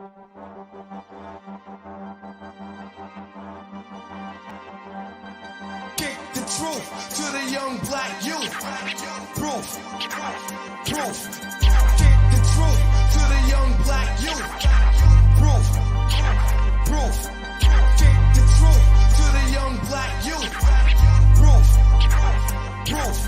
Kick the truth to the young black youth. Proof. Proof. Kick the truth to the young black youth. Proof. Proof. Kick the truth to the young black youth. Proof. Proof.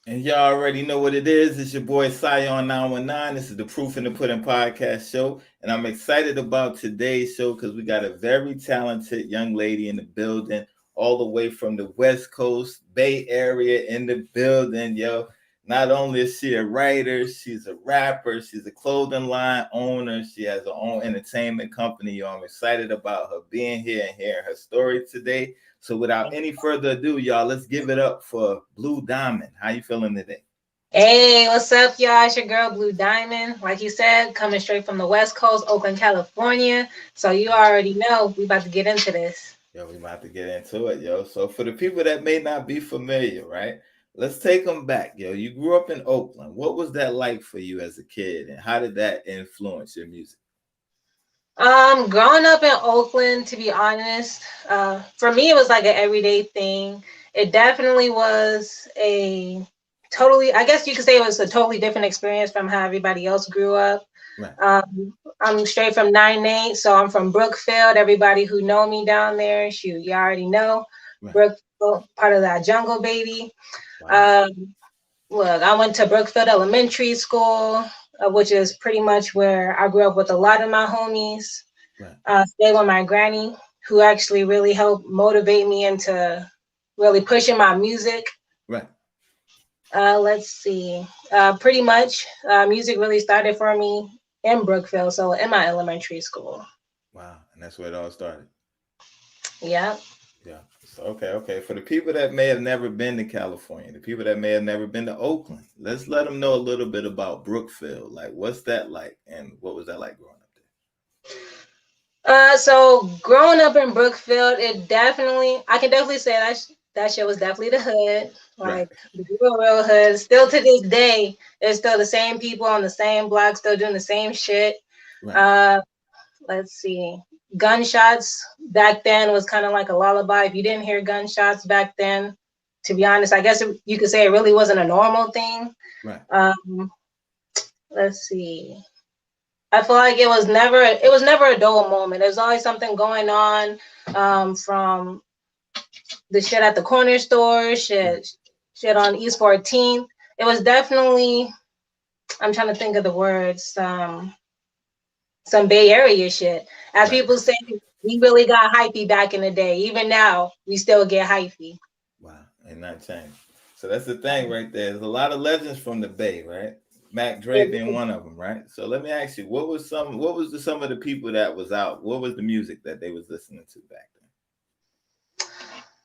And y'all already know what it is. It's your boy Sion 919. This is the Proof in the Pudding podcast show. And I'm excited about today's show because we got a very talented young lady in the building, all the way from the West Coast, Bay Area in the building, yo. Not only is she a writer, she's a rapper, she's a clothing line owner, she has her own entertainment company. Yo, I'm excited about her being here and hearing her story today. So without any further ado, y'all, let's give it up for BlueDiamond. How you feeling today? Hey, what's up, y'all? It's your girl, BlueDiamond. Like you said, coming straight from the West Coast, Oakland, California. So you already know we about to get into this. Yo, we about to get into it, yo. So for the people that may not be familiar, right? Let's take them back, yo. You grew up in Oakland. What was that like for you as a kid, and how did that influence your music? Growing up in Oakland, to be honest, for me, it was like an everyday thing. It definitely was a totally, I guess you could say it was a totally different experience from how everybody else grew up. Right. I'm straight from 9-8, so I'm from Brookfield. Everybody who know me down there, shoot, you already know. Right. Brookfield, part of that jungle, baby. Wow. Look, I went to Brookfield Elementary School, which is pretty much where I grew up with a lot of my homies. Right. Stayed with my granny, who actually really helped motivate me into really pushing my music. Right. Let's see. Pretty much, music really started for me in Brookfield, so in my elementary school. Wow. And that's where it all started. Yeah. Yeah. So, okay. For the people that may have never been to California, the people that may have never been to Oakland, let's let them know a little bit about Brookfield. Like, what's that like, and what was that like growing up there? So growing up in Brookfield, I can definitely say that shit was definitely the hood, like the real hood. Still to this day, it's still the same people on the same block, still doing the same shit. Right. Let's see. Gunshots back then was kind of like a lullaby. If you didn't hear gunshots back then, to be honest, I guess you could say it really wasn't a normal thing. Right. Let's see. I feel like it was never a dull moment. There's always something going on, from the shit at the corner store, shit on East 14th. It was definitely, I'm trying to think of the words, some Bay Area shit. As people say, we really got hypey back in the day. Even now, we still get hypey. Wow, and not changed. So that's the thing right there. There's a lot of legends from the Bay, right? Mac Dre being one of them, right? So let me ask you, what was some of the people that was out? What was the music that they was listening to back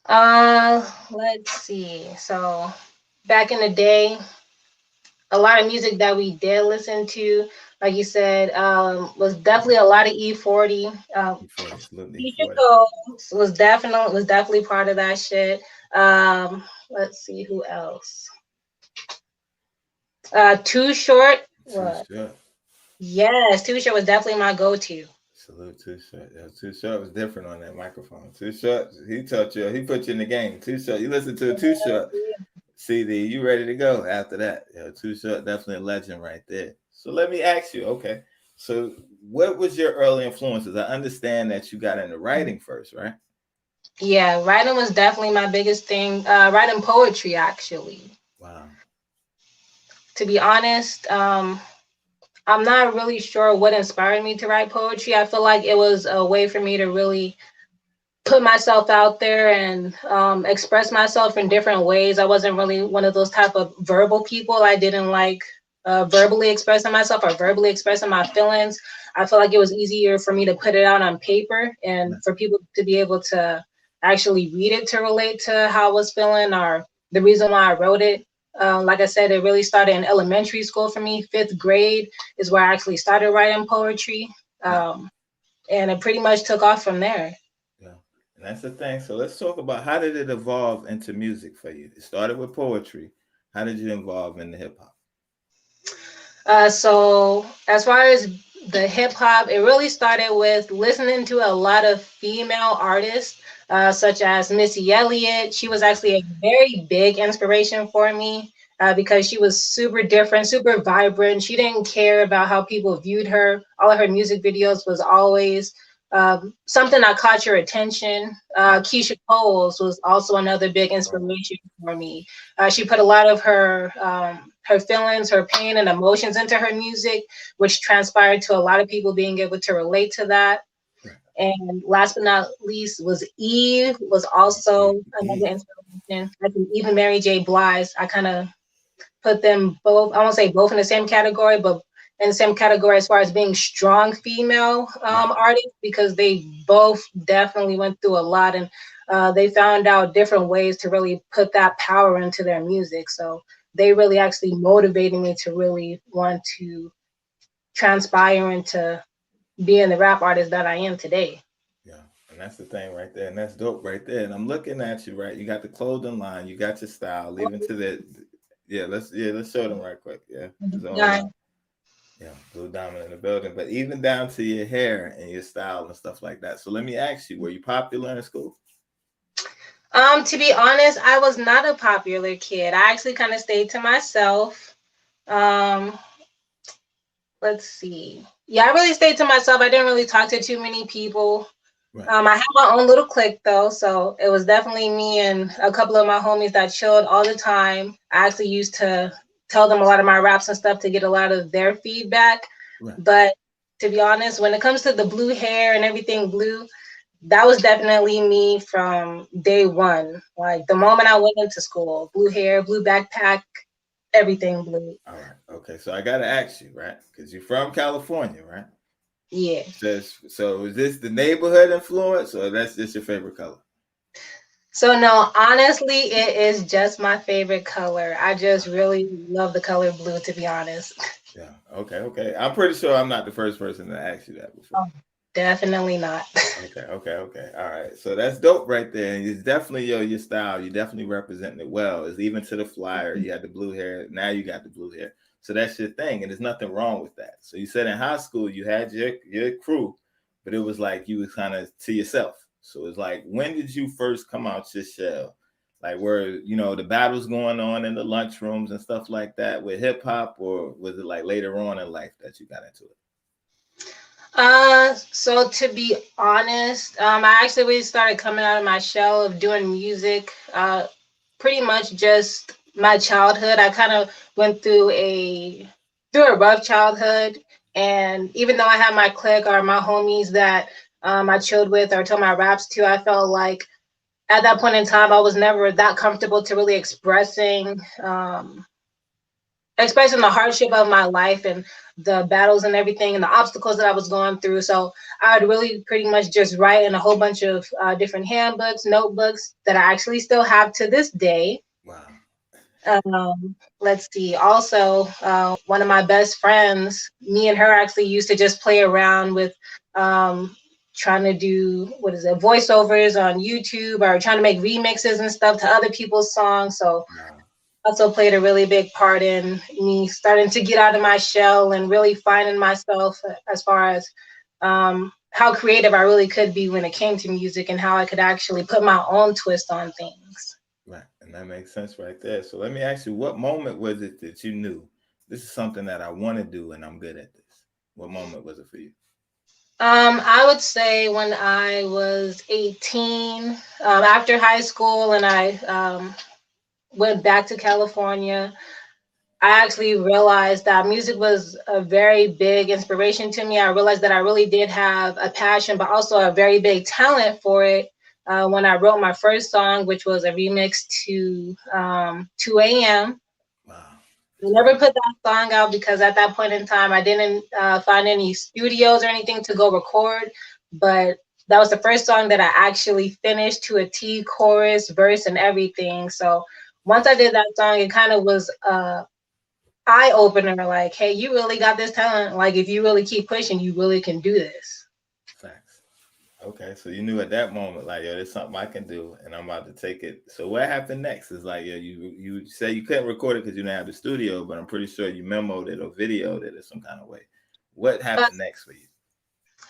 then? Let's see. So back in the day, a lot of music that we did listen to, like you said, was definitely a lot of E40. Was definitely part of that shit. Let's see who else. Too Short. Too Short. Yes, Too Short was definitely my go-to. Salute Too Short. Yeah, Too Short was different on that microphone. Too Short, he taught you, he put you in the game. Too Short, you listen to a Too Short CD, you ready to go after that. Yeah, Too Short, definitely a legend right there. So let me ask you, okay. So what was your early influences? I understand that you got into writing first, right? Yeah, writing was definitely my biggest thing. Writing poetry, actually. Wow. To be honest, I'm not really sure what inspired me to write poetry. I feel like it was a way for me to really put myself out there and express myself in different ways. I wasn't really one of those type of verbal people. I didn't like verbally expressing myself or verbally expressing my feelings. I feel like it was easier for me to put it out on paper and for people to be able to actually read it to relate to how I was feeling or the reason why I wrote it. Like I said, it really started in elementary school for me. Fifth grade is where I actually started writing poetry. Yeah. And it pretty much took off from there. Yeah. And that's the thing. So let's talk about how did it evolve into music for you? It started with poetry. How did you evolve into hip hop? So as far as the hip hop, it really started with listening to a lot of female artists, such as Missy Elliott. She was actually a very big inspiration for me because she was super different, super vibrant. She didn't care about how people viewed her. All of her music videos was always something that caught your attention. Keisha Coles was also another big inspiration for me. She put a lot of her feelings, her pain, and emotions into her music, which transpired to a lot of people being able to relate to that. And last but not least was Eve, was also another inspiration. I think even Mary J. Blige, I kind of put them both, I won't say both in the same category, but in the same category as far as being strong female artists, because they both definitely went through a lot and they found out different ways to really put that power into their music. So they really actually motivated me to really want to transpire into being the rap artist that I am today. Yeah, and that's the thing right there, and that's dope right there. And I'm looking at you, right? You got the clothing line, you got your style. Leaving to the, let's show them right quick. Yeah, it's all Yeah. out. Yeah, Blue Diamond in the building, but even down to your hair and your style and stuff like that. So let me ask you, were you popular in school? To be honest, I was not a popular kid. I actually kind of stayed to myself. Um, let's see. Yeah, I really stayed to myself. I didn't really talk to too many people. Right, I had my own little clique though, so it was definitely me and a couple of my homies that chilled all the time. I actually used to tell them a lot of my raps and stuff to get a lot of their feedback. right. But to be honest, when it comes to the blue hair and everything blue, that was definitely me from day one. Like the moment I went into school, blue hair, blue backpack, everything blue. All right, okay. So I gotta ask you, right? Because you're from California, right? Yeah. Says so. Is this the neighborhood influence, or that's just your favorite color? So no, honestly, it is just my favorite color. I just really love the color blue, to be honest. Yeah. Okay. Okay. I'm pretty sure I'm not the first person to ask you that before. Oh, definitely not. Okay. Okay. Okay. All right. So that's dope right there. And it's definitely your style. You definitely representing it well. It's even to the flyer. You had the blue hair. Now you got the blue hair. So that's your thing, and there's nothing wrong with that. So you said in high school you had your crew, but it was like you was kind of to yourself. So it's like, when did you first come out your shell? Like, where the battles going on in the lunchrooms and stuff like that with hip hop, or was it like later on in life that you got into it? So to be honest, I actually really started coming out of my shell of doing music, pretty much just my childhood. I kind of went through a rough childhood, and even though I had my clique or my homies that I chilled with or told my raps to, I felt like at that point in time I was never that comfortable to really expressing the hardship of my life and the battles and everything and the obstacles that I was going through. So I would really pretty much just write in a whole bunch of different handbooks, notebooks that I actually still have to this day. Wow. Let's see. Also, one of my best friends, me and her actually used to just play around with um, trying to do voiceovers on YouTube or trying to make remixes and stuff to other people's songs. So Wow. also played a really big part in me starting to get out of my shell and really finding myself as far as how creative I really could be when it came to music and how I could actually put my own twist on things. Right. And that makes sense right there. So let me ask you, what moment was it that you knew this is something that I want to do and I'm good at this? What moment was it for you? I would say when I was 18, after high school, and I went back to California. I actually realized that music was a very big inspiration to me. I realized that I really did have a passion, but also a very big talent for it when I wrote my first song, which was a remix to 2 a.m. Wow. I never put that song out because at that point in time, I didn't find any studios or anything to go record. But that was the first song that I actually finished to a T, chorus, verse, and everything. So once I did that song, it kind of was eye opener. Like, hey, you really got this talent. Like, if you really keep pushing, you really can do this. Facts. Okay, so you knew at that moment, like, yo, there's something I can do, and I'm about to take it. So what happened next? Is like, yo, you say you couldn't record it because you didn't have the studio, but I'm pretty sure you memoed it or videoed it in some kind of way. What happened next for you?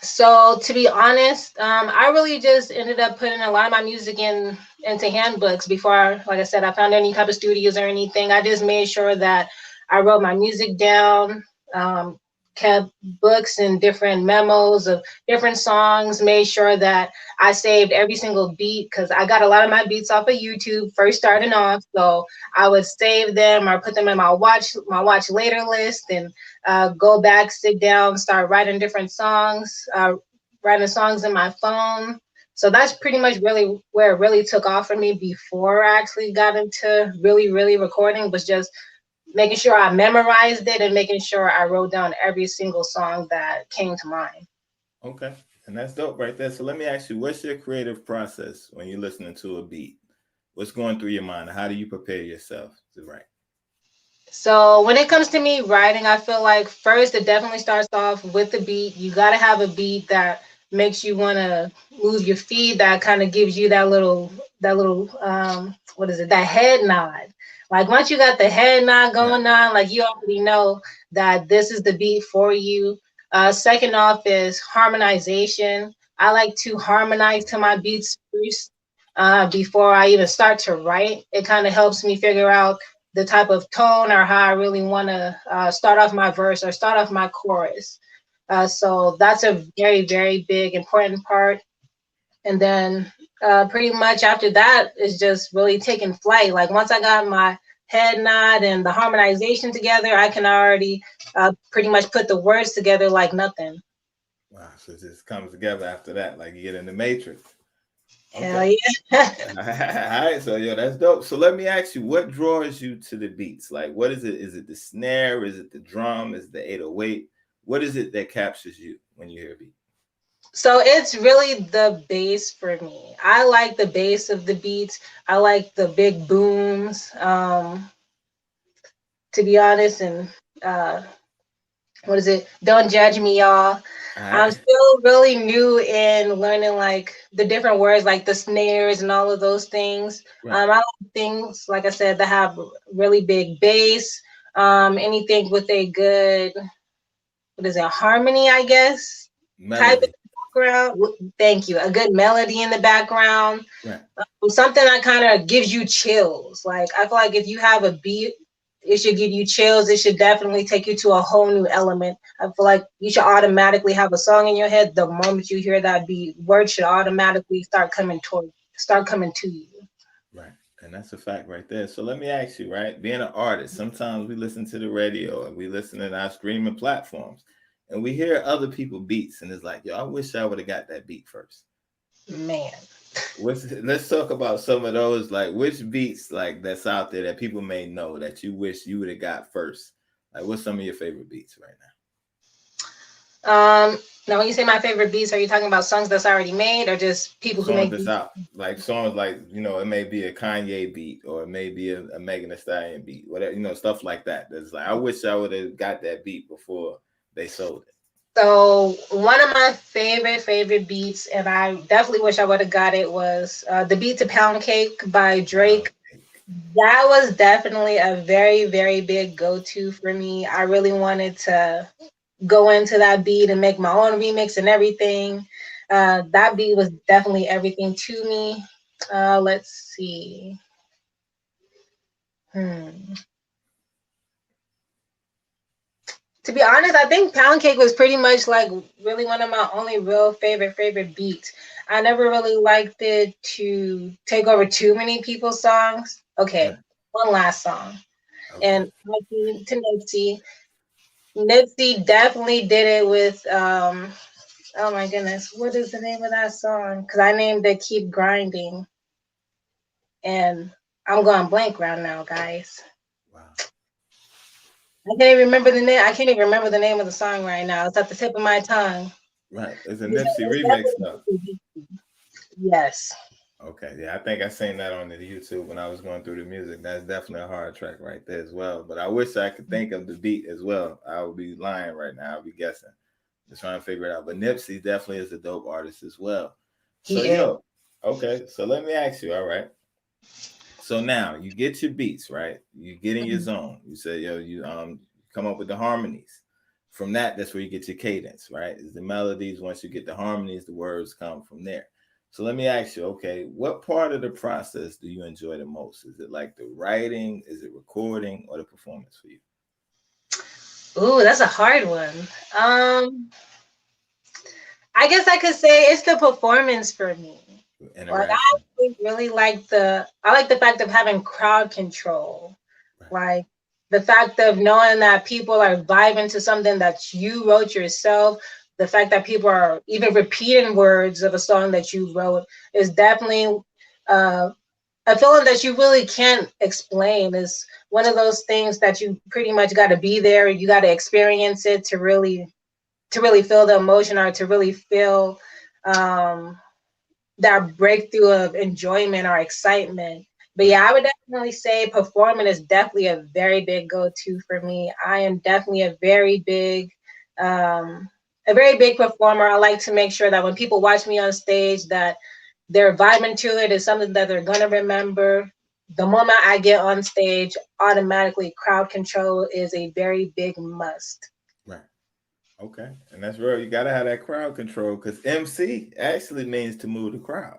So to be honest, I really just ended up putting a lot of my music into handbooks before, like I said, I found any type of studios or anything. I just made sure that I wrote my music down, um, kept books and different memos of different songs, made sure that I saved every single beat because I got a lot of my beats off of YouTube first starting off. So I would save them or put them in my watch later list and go back, sit down, start writing different songs, writing songs in my phone. So that's pretty much really where it really took off for me before I actually got into really, really recording, was just making sure I memorized it and making sure I wrote down every single song that came to mind. Okay, and that's dope right there. So let me ask you, what's your creative process when you're listening to a beat? What's going through your mind? How do you prepare yourself to write? So when it comes to me writing, I feel like first it definitely starts off with the beat. You got to have a beat that makes you want to move your feet, that kind of gives you that little what is it, that head nod. Like once you got the head nod Right. going on, like you already know that this is the beat for you. Second off is harmonization. I like to harmonize to my beats first before I even start to write. It kind of helps me figure out the type of tone or how I really want to start off my verse or start off my chorus. So that's a very, very big, important part. And then pretty much after that is just really taking flight. Like once I got my head nod and the harmonization together, I can already pretty much put the words together like nothing. Wow, so it just comes together after that, like you get in the matrix. Hell Okay. yeah. All right, so yo, that's dope. So let me ask you, what draws you to the beats? Like, what is it? Is it the snare? Is it the drum? Is it the 808? What is it that captures you when you hear a beat? So it's really the bass for me. I like the bass of the beats. I like the big booms. To be honest, and uh, what is it? Don't judge me, y'all. All I'm right. still really new in learning like the different words, like the snares and all of those things. Right. I like things, like I said, that have really big bass. Anything with a good, what is it, harmony, I guess, type of Melody. background. Thank you. A good melody in the background. Right. Something that kind of gives you chills. Like I feel like if you have a beat, it should give you chills. It should definitely take you to a whole new element. I feel like you should automatically have a song in your head the moment you hear that beat. Words should automatically start coming to you. Right. And that's a fact right there. So let me ask you, right? Being an artist, sometimes we listen to the radio and we listen to our streaming platforms and we hear other people beats and it's like, yo, I wish I would have got that beat first. Man. Let's talk about some of those, like which beats like that's out there that people may know that you wish you would have got first. Like what's some of your favorite beats right Now when you say my favorite beats, are you talking about songs that's already made or just now? people who Songs make that's beats? out. Like songs like, it may be a Kanye beat or it may be a Megan Thee Stallion beat, whatever, stuff like that. That's like I wish I would have got that beat before they sold it. So one of my favorite beats, and I definitely wish I would have got it, was the beat to Pound Cake by Pound Drake. cake. That was definitely a very, very big go-to for me. I really wanted to go into that beat and make my own remix and everything. That beat was definitely everything to me. Let's see. Hmm. To be honest, I think Pound Cake was pretty much like really one of my only real favorite beats. I never really liked it to take over too many people's songs. Okay, Right. one last song. Okay. And to Nipsey. Nipsey definitely did it with oh my goodness, what is the name of that song? Because I named it Keep Grinding. And I'm going blank right now, guys. Wow. I can't even remember the name. I can't even remember the name of the song right now. It's at the tip of my tongue. Right. It's a It's Nipsey remix though. definitely yes. Okay, yeah, I think I seen that on the YouTube when I was going through the music. That's definitely a hard track right there as well. But I wish I could think of the beat as well. I would be lying right now. I'll be guessing, just trying to figure it out. But Nipsey definitely is a dope artist as well. So He is. okay. So let me ask you. All right. So now you get your beats right. You get in your zone. You say you come up with the harmonies. From that, that's where you get your cadence. Right? Is the melodies. Once you get the harmonies, the words come from there. So let me ask you, okay, what part of the process do you enjoy the most? Is it like the writing, is it recording, or the performance for you? Ooh, that's a hard one. Um, I guess I could say it's the performance for me. Like I Interaction. actually really like I like the fact of having crowd control. Right. Like the fact of knowing that people are vibing to something that you wrote yourself, the fact that people are even repeating words of a song that you wrote is definitely uh, a feeling that you really can't explain. Is one of those things that you pretty much got to be there. You got to experience it to really feel the emotion or to really feel um, that breakthrough of enjoyment or excitement. But Right. yeah, I would definitely say performing is definitely a very big go-to for me. I am definitely um, a very big performer. I like to make sure that when people watch me on stage, that they're vibing to it. Is something that they're gonna remember. The moment I get on stage, automatically crowd control is a very big must. Right. Okay. And that's real. You gotta have that crowd control because MC actually means to move the crowd.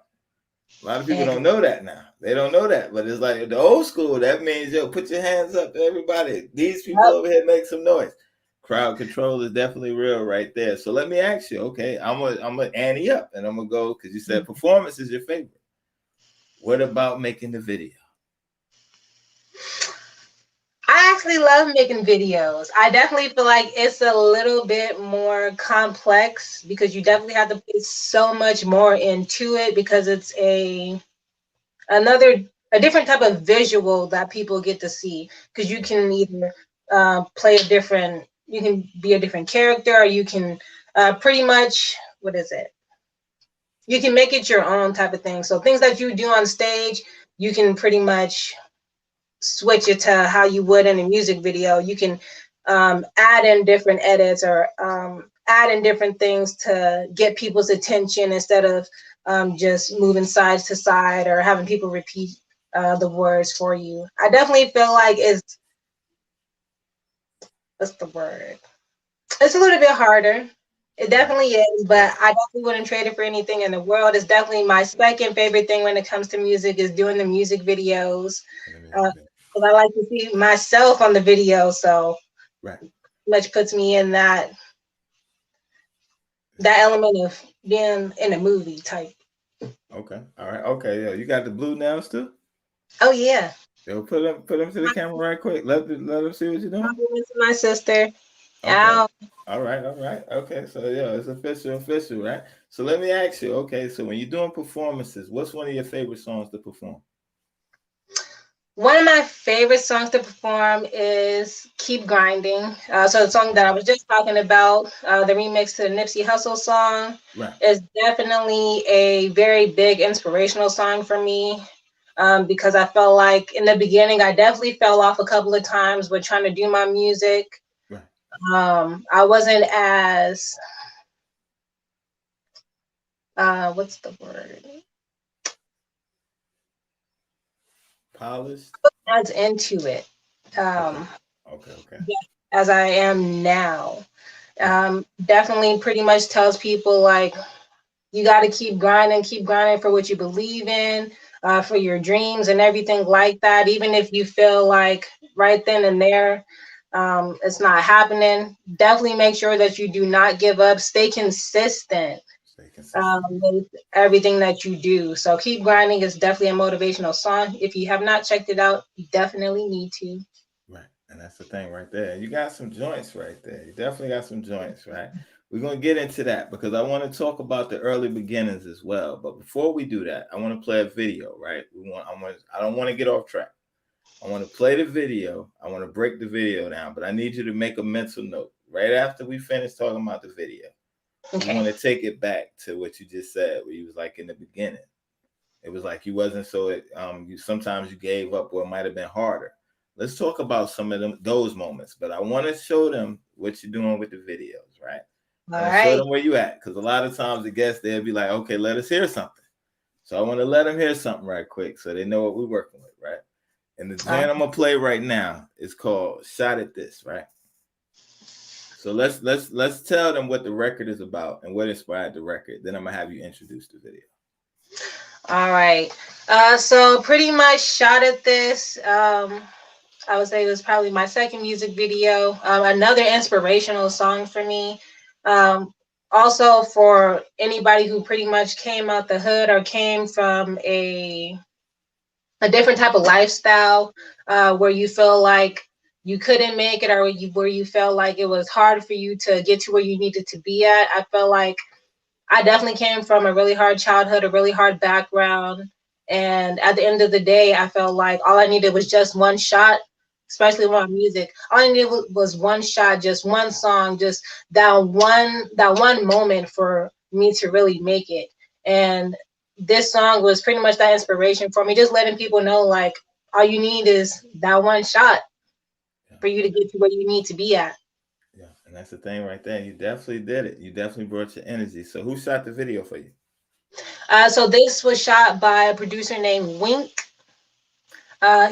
A lot of people And don't know that now. They don't know that, but it's like the old school. That means put your hands up, everybody. These people yep. over here make some noise. Crowd control is definitely real right there. So let me ask you. Okay, I'm gonna ante up, and I'm gonna go because you said performance is your favorite. What about making the video? I actually love making videos. I definitely feel like it's a little bit more complex because you definitely have to put so much more into it because it's another a different type of visual that people get to see because you can either play a different you can be a different character or you can pretty much what is it you can make it your own type of thing, so things that you do on stage you can pretty much switch it to how you would in a music video. You can add in different edits or add in different things to get people's attention instead of just moving side to side or having people repeat the words for you. I definitely feel like it's what's the word? It's a little bit harder. It Right. definitely is, but Yeah. I definitely wouldn't trade it for anything in the world. It's definitely my second favorite thing when it comes to music is doing the music videos. And the music Uh, video. 'Cause I like to see myself on the video, so Right. much puts me in that element of being in a movie type. Okay. All right. Okay. Yeah. You got the blue nails too. Oh yeah, Yo, put them to the camera right quick. Let them see what you're doing. compliments to my sister. Okay. Ow. All right. All right. Okay. So yeah, it's official, right? So let me ask you. Okay. So when you're doing performances, what's one of your favorite songs to perform? One of my favorite songs to perform is "Keep Grinding." So the song that I Okay. was just talking about, the remix to the Nipsey Hussle song, Right. is definitely a very big inspirational song for me. Because I felt like in the beginning I definitely fell off a couple of times with trying to do my music. Right. I wasn't as what's the word? Polished? As into it. Okay. As I am now. Definitely pretty much tells people like you got to keep grinding for what you believe in, for your dreams and everything like that. Even if you feel like right then and there it's not happening, definitely make sure that you do not give up. Stay consistent with everything that you do. So Keep Grinding is definitely a motivational song. If you have not checked it out, you definitely need to. Right. And that's the thing right there. You got some joints right there. You definitely got some joints, right? We're going to get into that because I want to talk about the early beginnings as well. But before we do that, I want to play a video, right? I don't want to get off track. I want to play the video. I want to break the video down, but I need you to make a mental note right after we finish talking about the video. Okay. You want to take it back to what you just said, where you was like in the beginning. It was like you wasn't so, sometimes you gave up or it might have been harder. Let's talk about some of those moments, but I want to show them what you're doing with the videos, right? All right. Show them where you at, because a lot of times the guests, they'll be like, okay, let us hear something. So I want to let them hear something right quick so they know what we're working with, right? And the joint I'm going to play right now is called Shot at This, right? So let's tell them what the record is about and what inspired the record. Then I'm going to have you introduce the video. All right. So pretty much Shot at This, I would say it was probably my second music video. Another inspirational song for me. Also for anybody who pretty much came out the hood or came from a different type of lifestyle, where you feel like you couldn't make it, or where you felt like it was hard for you to get to where you needed to be at. I felt like I definitely came from a really hard childhood, a really hard background. And at the end of the day, I felt like all I needed was just one shot, especially with my music. All I needed was one shot, just one song, just that one moment for me to really make it. And this song was pretty much that inspiration for me, just letting people know like all you need is that one shot for you to get to where you need to be at. Yeah, and that's the thing right there. You definitely did it. You definitely brought your energy. So who shot the video for you? So this was shot by a producer named Wink.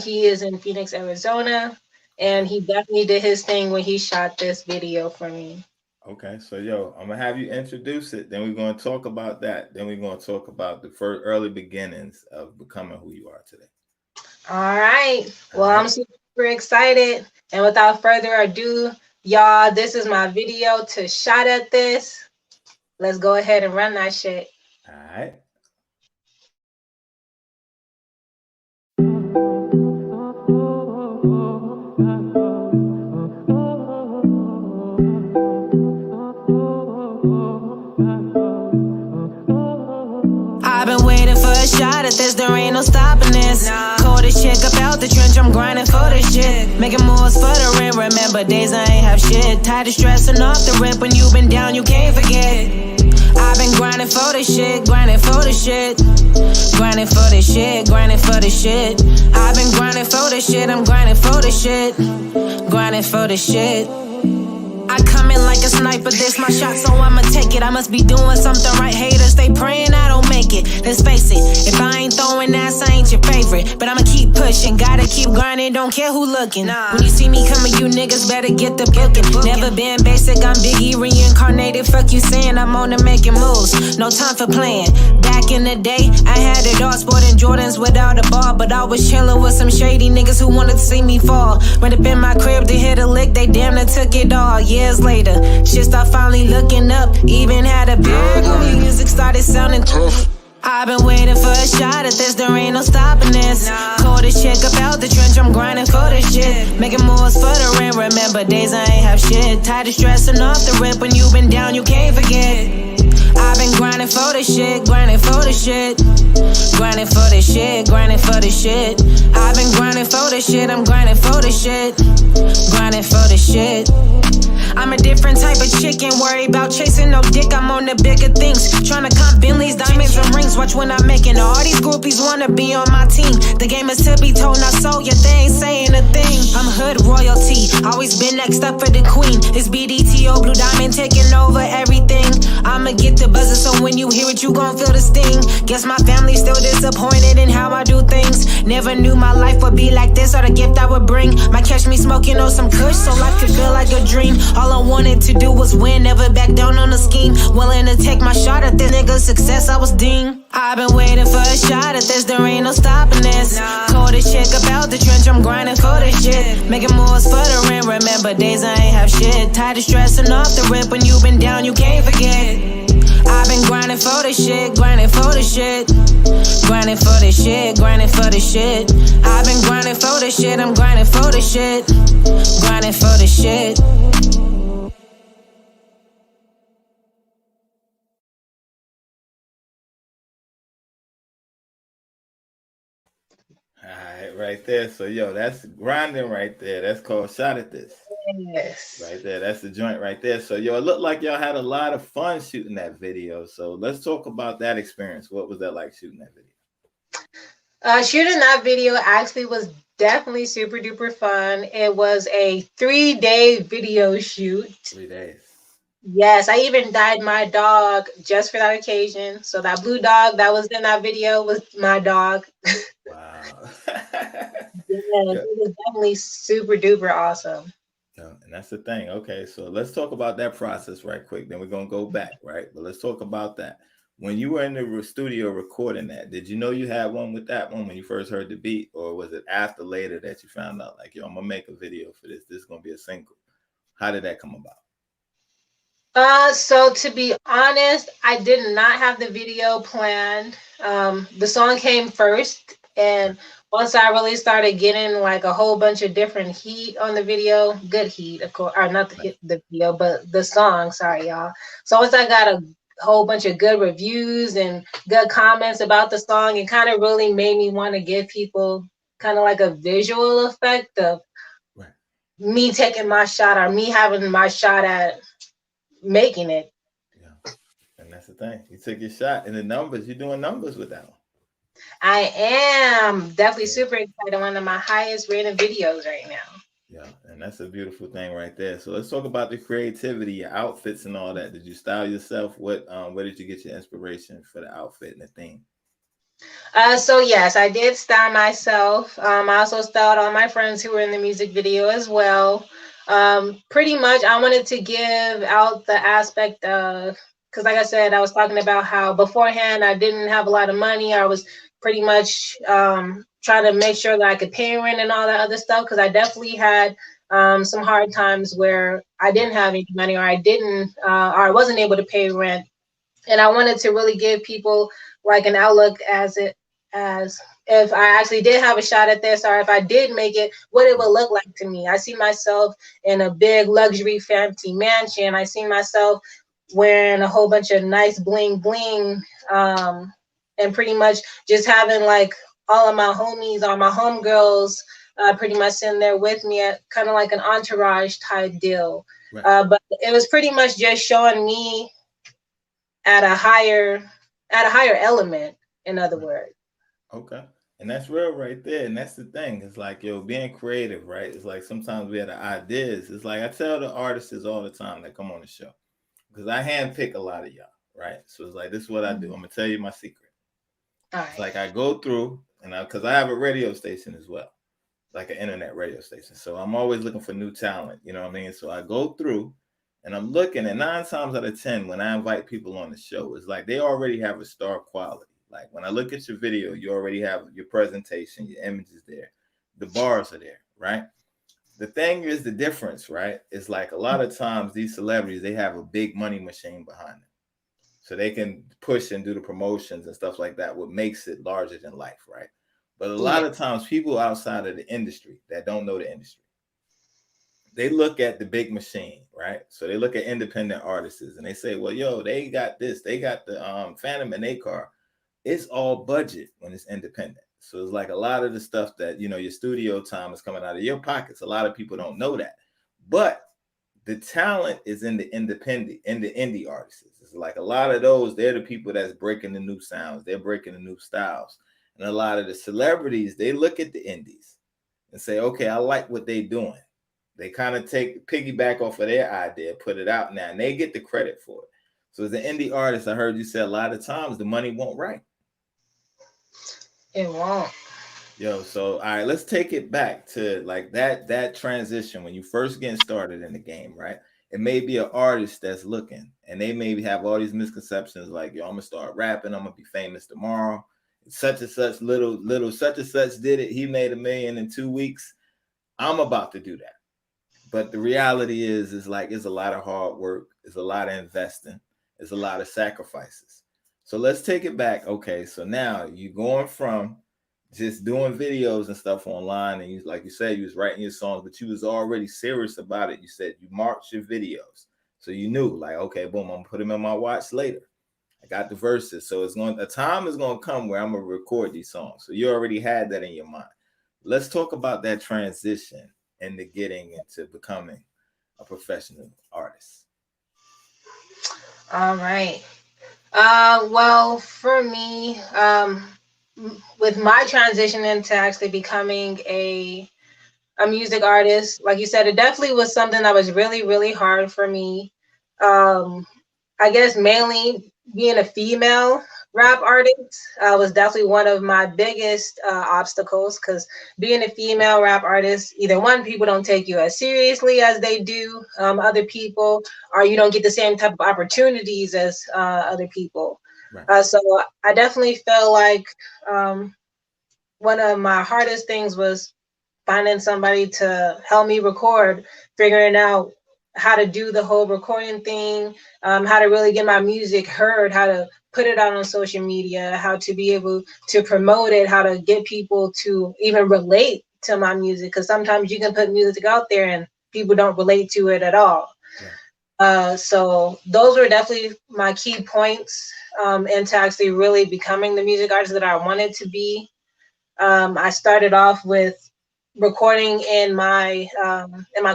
He is in Phoenix, Arizona, and he definitely did his thing when he shot this video for me. Okay, so I'm gonna have you introduce it. Then we're gonna talk about that. Then we're gonna talk about the first early beginnings of becoming who you are today. All right. Well, I'm super excited. And without further ado, y'all, this is my video to Shot at This. Let's go ahead and run that shit. All right. I've been waiting for a shot at this, there ain't no stopping this. Coldest chick up out the trench, I'm grinding for this shit. Making moves for the rent, remember days I ain't have shit. Tired of stressing off the rip, when you been down you can't forget. I've been grinding for this shit, grinding for this shit. Grinding for this shit, grinding for this shit. I've been grinding for this shit, I'm grinding for this shit. Grinding for this shit. I come in like a sniper, this my shot, so I'ma take it. I must be doing something right, haters, they praying I don't make it. Let's face it, if I ain't throwing ass, I ain't your favorite. But I'ma keep pushing, gotta keep grinding, don't care who looking. When you see me coming, you niggas better get the booking. Never been basic, I'm Biggie reincarnated. Fuck you saying, I'm on to making moves, no time for playing. Back in the day, I had it all, sporting Jordans without a ball. But I was chilling with some shady niggas who wanted to see me fall. Ran up in my crib to hit a lick, they damn near took it all. Years later, shit start finally looking up. Even had a beard when music started sounding tough. I've been waiting for a shot at this, there ain't no stopping this. Coldest chick up out the trench, I'm grinding for this shit. Making moves for the rent, remember days I ain't have shit. Tired of stressing off the rip, when you been down you can't forget. I've been grinding for this shit, grinding for this shit. Grinding for this shit, grinding for this shit. I've been grinding for this shit, I'm grinding for this shit. Grinding for this shit. I'm a different type of chicken, worry about chasing no dick, I'm on the bigger things. Tryna comp Bentleys, diamonds and rings, watch when I'm making. All these groupies wanna be on my team. The game is to be be told not so, yeah, they ain't saying a thing. I'm hood royalty, always been next up for the queen. It's BDTO, Blue Diamond taking over everything. I'ma get the buzzer, so when you hear it, you gon' feel the sting. Guess my family's still disappointed in how I do things. Never knew my life would be like this, or the gift I would bring. Might catch me smoking on some kush, so life could feel like a dream. All I wanted to do was win, never back down on a scheme. Willing to take my shot at this nigga's success, I was deemed. I've been waiting for a shot at this, there ain't no stopping this. Coldest chick about the trench, I'm grinding for this shit. Making moves for the rent, remember days I ain't have shit. Tired of stressing off the rip, when you been down, you can't forget. I've been grinding for this shit, grinding for this shit. Grinding for this shit, grinding for this shit. I've been grinding for this shit, I'm grinding for this shit. Grinding for this shit. All right, right there. So, yo, that's grinding right there. That's called Shot at This. Yes. Right there. That's the joint right there. So, yo, it looked like y'all had a lot of fun shooting that video. So let's talk about that experience. What was that like shooting that video? Shooting that video actually was definitely super duper fun. It was a 3-day video shoot. 3 days. Yes, I even dyed my dog just for that occasion. So that blue dog that was in that video was my dog. Wow. Yeah, it was definitely super duper awesome. Yeah, and that's the thing. Okay, so let's talk about that process right quick. Then we're gonna go back, right? But let's talk about that. When you were in the studio recording that, did you know you had one with that one when you first heard the beat, or was it after later that you found out, like, yo, I'm gonna make a video for this. This is gonna be a single. How did that come about? So to be honest, I did not have the video planned. The song came first, and once I really started getting like a whole bunch of different heat on the video, good heat, of course, or not the video, but the song. Sorry, y'all. So once I got a whole bunch of good reviews and good comments about the song, it kind of really made me want to give people kind of like a visual effect of me taking my shot or me having my shot at making it. Yeah, and that's the thing. You took your shot, and the numbers. You're doing numbers with that one. I am definitely super excited. One of my highest rated videos right now. Yeah, and that's a beautiful thing right there. So let's talk about the creativity, your outfits, and all that. Did you style yourself? Where did you get your inspiration for the outfit and the theme? So yes, I did style myself. I also styled all my friends who were in the music video as well. Pretty much, I wanted to give out the aspect of, because like I said, I was talking about how beforehand I didn't have a lot of money. I was pretty much trying to make sure that I could pay rent and all that other stuff, because I definitely had some hard times where I didn't have any money, or I wasn't able to pay rent. And I wanted to really give people like an outlook as if I actually did have a shot at this, or if I did make it, what it would look like to me. I see myself in a big luxury fancy mansion. I see myself wearing a whole bunch of nice bling bling, and pretty much just having like all of my homies or my homegirls pretty much sitting there with me at kind of like an entourage type deal. Right. But it was pretty much just showing me at a higher element, in other words. Okay. And that's real right there. And that's the thing. It's like, yo, being creative, right? It's like sometimes we have the ideas. It's like I tell the artists all the time that come on the show, because I handpick a lot of y'all, right? So it's like, this is what I do. I'm gonna tell you my secret. Right. It's like I go through, and because I have a radio station as well, like an internet radio station. So I'm always looking for new talent, you know what I mean? So I go through and I'm looking, and 9 times out of 10, when I invite people on the show, it's like they already have a star quality. Like when I look at your video, you already have your presentation, your images there, the bars are there, right? The thing is, the difference, right? Is like a lot of times these celebrities, they have a big money machine behind them. So they can push and do the promotions and stuff like that, what makes it larger than life, right? But a lot of times people outside of the industry that don't know the industry, they look at the big machine, right? So they look at independent artists and they say, well, yo, they got this, they got the Phantom in their car. It's all budget when it's independent. So it's like a lot of the stuff that, you know, your studio time is coming out of your pockets. A lot of people don't know that. But the talent is in the indie artists. It's like a lot of those, they're the people that's breaking the new sounds. They're breaking the new styles. And a lot of the celebrities, they look at the indies and say, okay, I like what they're doing. They kind of piggyback off of their idea, put it out now, and they get the credit for it. So as an indie artist, I heard you say a lot of times the money won't right. It won't. Yo, so all right, let's take it back to like that transition when you first getting started in the game, right? It may be an artist that's looking, and they maybe have all these misconceptions like, yo, I'm gonna start rapping, I'm gonna be famous tomorrow. Such and such little such and such did it. He made $1 million in 2 weeks. I'm about to do that. But the reality is like it's a lot of hard work, it's a lot of investing, it's a lot of sacrifices. So let's take it back. Okay, so now you're going from just doing videos and stuff online, and you, like you said, you was writing your songs, but you was already serious about it. You said you marked your videos, so you knew, like, okay, boom, I'm gonna put them in my watch later. I got the verses, so a time is gonna come where I'm gonna record these songs. So you already had that in your mind. Let's talk about that transition into getting into becoming a professional artist. All right. Well, for me, with my transition into actually becoming a music artist, like you said, it definitely was something that was really, really hard for me. I guess mainly being a female rap artist was definitely one of my biggest obstacles, because being a female rap artist, either one, people don't take you as seriously as they do other people, or you don't get the same type of opportunities as other people. Right. So I definitely felt like one of my hardest things was finding somebody to help me record, figuring out how to do the whole recording thing, how to really get my music heard, how to put it out on social media, how to be able to promote it, how to get people to even relate to my music. Because sometimes you can put music out there and people don't relate to it at all. Right. So those were definitely my key points into actually really becoming the music artist that I wanted to be. I started off with recording in my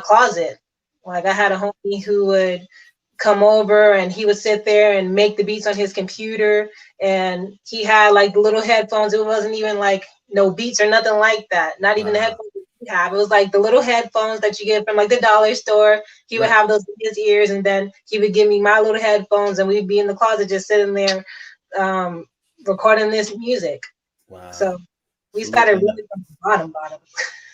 closet. Like, I had a homie who would come over and he would sit there and make the beats on his computer, and he had like little headphones. It wasn't even like no beats or nothing like that. Not even the headphones we have. It was like the little headphones that you get from like the dollar store. He would have those in his ears, and then he would give me my little headphones, and we'd be in the closet just sitting there recording this music. Wow. So we started really from the bottom.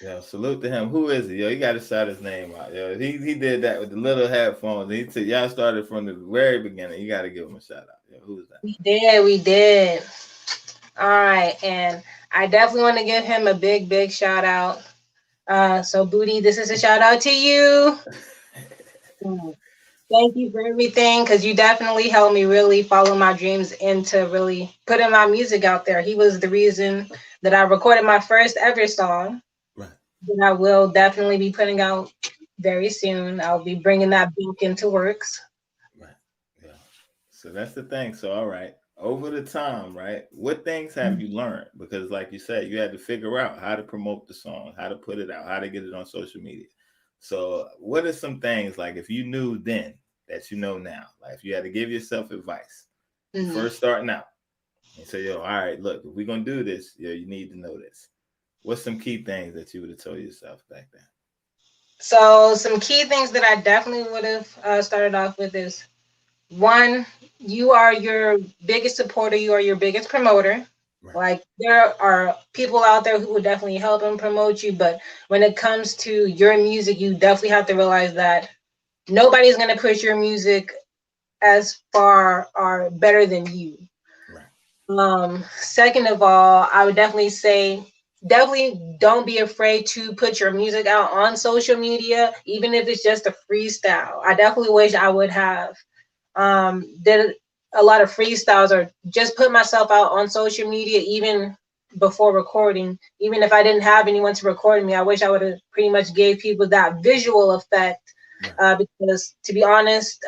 Yeah, salute to him. Who is he? Yo, you got to shout his name out. Yo, he did that with the little headphones. He said y'all started from the very beginning. You got to give him a shout out. Yo, who is that? We did. All right, and I definitely want to give him a big shout out. So Booty, this is a shout out to you. Thank you for everything, because you definitely helped me really follow my dreams into really putting my music out there. He was the reason that I recorded my first ever song. Right. That I will definitely be putting out very soon. I'll be bringing that back into works. Right. Yeah. So that's the thing. So, all right. Over the time, right? What things have you learned? Because like you said, you had to figure out how to promote the song, how to put it out, how to get it on social media. So what are some things, like, if you knew then that you know now, like if you had to give yourself advice, first starting out, and say, yo, all right, look, if we're going to do this, yo, you need to know this. What's some key things that you would have told yourself back then? So some key things that I definitely would have started off with is, one, you are your biggest supporter, you are your biggest promoter. Right. Like, there are people out there who will definitely help and promote you, but when it comes to your music, you definitely have to realize that nobody's going to push your music as far or better than you. Right. Second of all, I would definitely say, definitely don't be afraid to put your music out on social media, even if it's just a freestyle. I definitely wish I would have did a lot of freestyles, or just put myself out on social media even before recording. Even if I didn't have anyone to record me, I wish I would have pretty much gave people that visual effect. Because to be honest,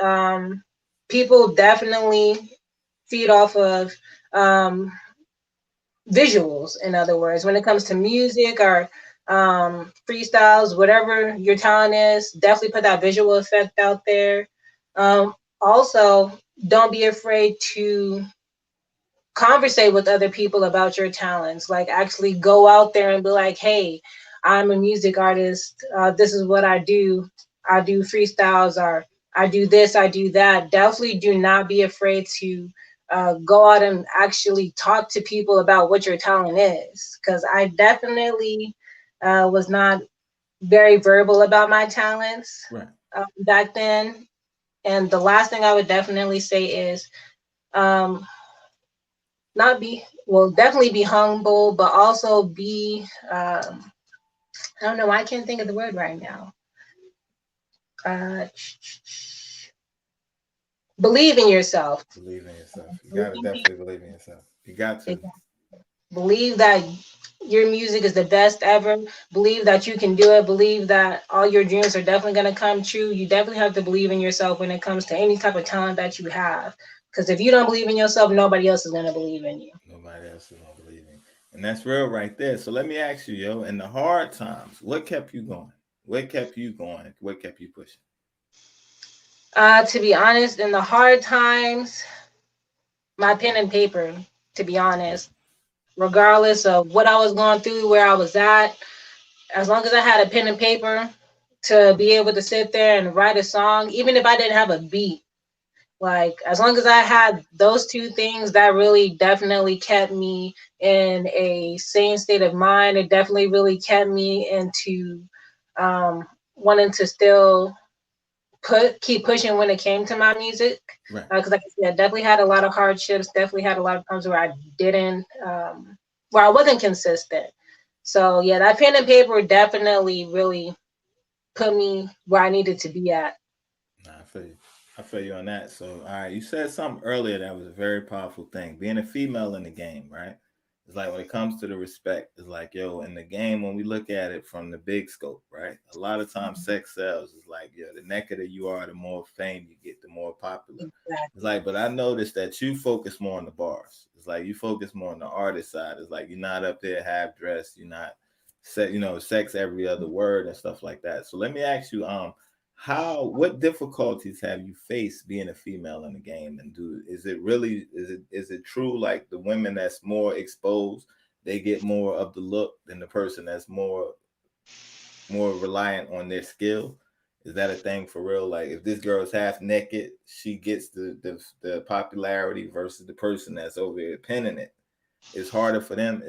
people definitely feed off of visuals. In other words, when it comes to music or freestyles, whatever your talent is, definitely put that visual effect out there. Also, don't be afraid to conversate with other people about your talents. Like actually go out there and be like, hey, I'm a music artist. This is what I do. I do freestyles, or I do this, I do that. Definitely do not be afraid to go out and actually talk to people about what your talent is. Because I definitely was not very verbal about my talents Right. back then. And the last thing I would definitely say is um, not be, well, definitely be humble, but also be, I don't know, I can't think of the word right now. Uh, believe in yourself. Believe in yourself. You Believe got to in people. definitely believe in yourself. You got to. Believe that your music is the best ever. Believe that you can do it. Believe that all your dreams are definitely going to come true. You definitely have to believe in yourself when it comes to any type of talent that you have. Because if you don't believe in yourself, nobody else is going to believe in you. Nobody else is gonna believe in. And that's real right there. So let me ask you, yo, in the hard times, what kept you going? What kept you going? What kept you pushing? To be honest, in the hard times, my pen and paper, to be honest, regardless of what I was going through, where I was at, as long as I had a pen and paper to be able to sit there and write a song, even if I didn't have a beat, like as long as I had those two things, that really definitely kept me in a sane state of mind. It definitely really kept me into wanting to still keep pushing when it came to my music. Right. Because like I said, definitely had a lot of hardships. Definitely had a lot of times where I didn't, where I wasn't consistent. So yeah, that pen and paper definitely really put me where I needed to be at. Nah, I feel you. I feel you on that. So, all right, you said something earlier that was a very powerful thing. Being a female in the game, right? It's like when it comes to the respect, it's like, yo, in the game, when we look at it from the big scope, right? A lot of times sex sells. It's like, yo, the neckier you are, the more fame you get, the more popular. It's Exactly. like, but I noticed that you focus more on the bars. It's like you focus more on the artist side. It's like you're not up there half dressed, you're not sex every other word and stuff like that. So let me ask you, what difficulties have you faced being a female in the game? And is it true like the women that's more exposed, they get more of the look than the person that's more reliant on their skill? Is that a thing for real? Like if this girl's half naked, she gets the popularity versus the person that's over here pinning it. It's harder for them.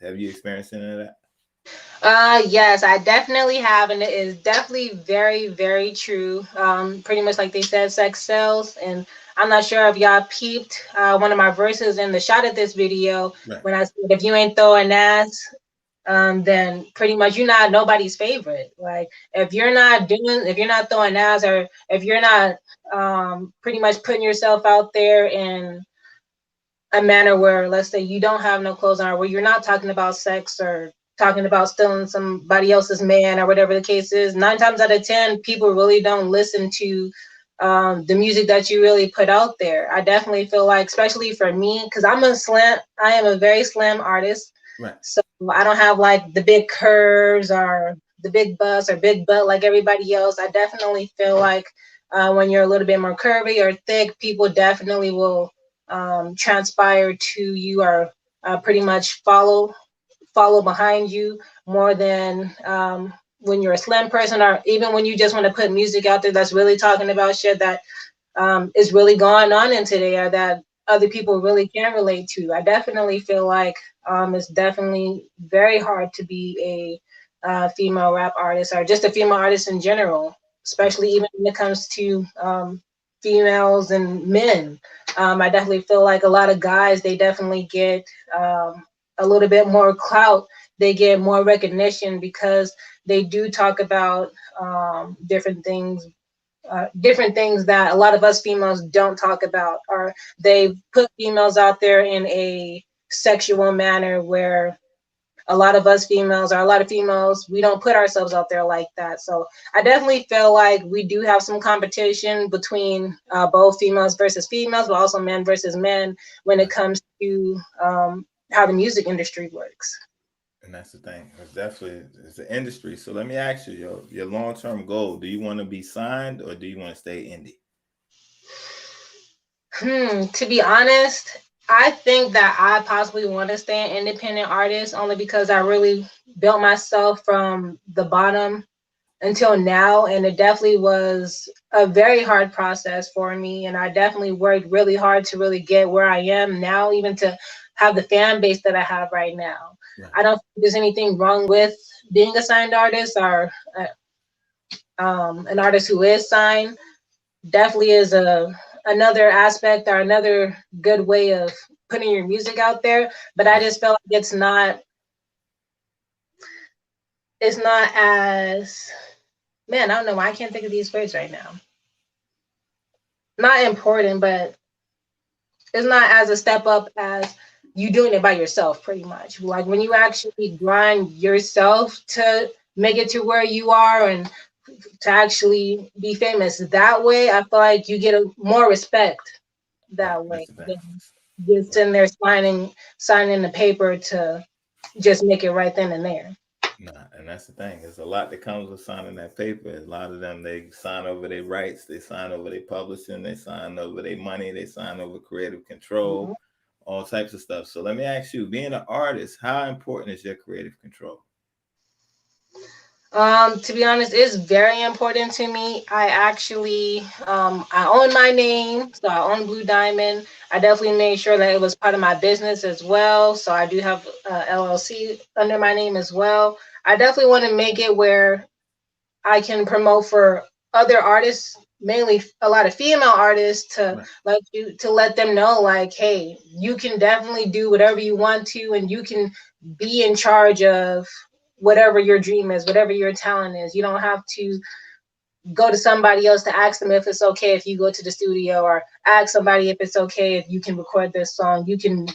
Have you experienced any of that? Yes, I definitely have, and it is definitely very, very true. Pretty much like they said, sex sells, and I'm not sure if y'all peeped one of my verses in the shot of this video Right. when I said, "If you ain't throwing ass, then pretty much you're not nobody's favorite. Like if you're not throwing ass, or if you're not pretty much putting yourself out there in a manner where, let's say, you don't have no clothes on, or where you're not talking about sex or talking about stealing somebody else's man or whatever the case is, 9 times out of 10 people really don't listen to the music that you really put out there. I definitely feel like, especially for me, because I am a very slim artist, Right. so I don't have like the big curves or the big bust or big butt like everybody else. I definitely feel like when you're a little bit more curvy or thick, people definitely will transpire to you, or pretty much follow behind you more than when you're a slim person, or even when you just want to put music out there that's really talking about shit that is really going on in today, or that other people really can relate to. I definitely feel like it's definitely very hard to be a female rap artist, or just a female artist in general, Right. especially even when it comes to females and men. I definitely feel like a lot of guys, they definitely get a little bit more clout. They get more recognition because they do talk about different things that a lot of us females don't talk about, or they put females out there in a sexual manner where a lot of females, we don't put ourselves out there like that. So I definitely feel like we do have some competition between both females versus females, but also men versus men when it Right. comes to how the music industry works. And that's the thing. It's the industry. So let me ask you, your long term goal. Do you want to be signed or do you want to stay indie? To be honest, I think that I possibly want to stay an independent artist only because I really built myself from the bottom until now, and it definitely was a very hard process for me, and I definitely worked really hard to really get where I am now, even to have the fan base that I have right now. Right. I don't think there's anything wrong with being a signed artist or an artist who is signed. Definitely is a another aspect or another good way of putting your music out there, but I Right. just felt like it's not as, man, I don't know why I can't think of these words right now. Not important, but it's not as a step up as you doing it by yourself, pretty much. Like when you actually grind yourself to make it to where you are and to actually be famous that way, I feel like you get more respect Right. that That's way the thing. than just Right. sitting there signing the paper to just make it right then and there. Nah, and that's the thing. There's a lot that comes with signing that paper. A lot of them, they sign over their rights, they sign over their publishing, they sign over their money, they sign over creative Mhm. control, all types of stuff. So let me ask you, being an artist, how important is your creative control? To be honest, it's very important to me. I actually, I own my name, so I own Blue Diamond. I definitely made sure that it was part of my business as well. So I do have LLC under my name as well. I definitely want to make it where I can promote for other artists, mainly a lot of female artists, to Right. like you to let them know, like, hey, you can definitely do whatever you want to, and you can be in charge of whatever your dream is, whatever your talent is. You don't have to go to somebody else to ask them if it's okay if you go to the studio, or ask somebody if it's okay if you can record this song. You can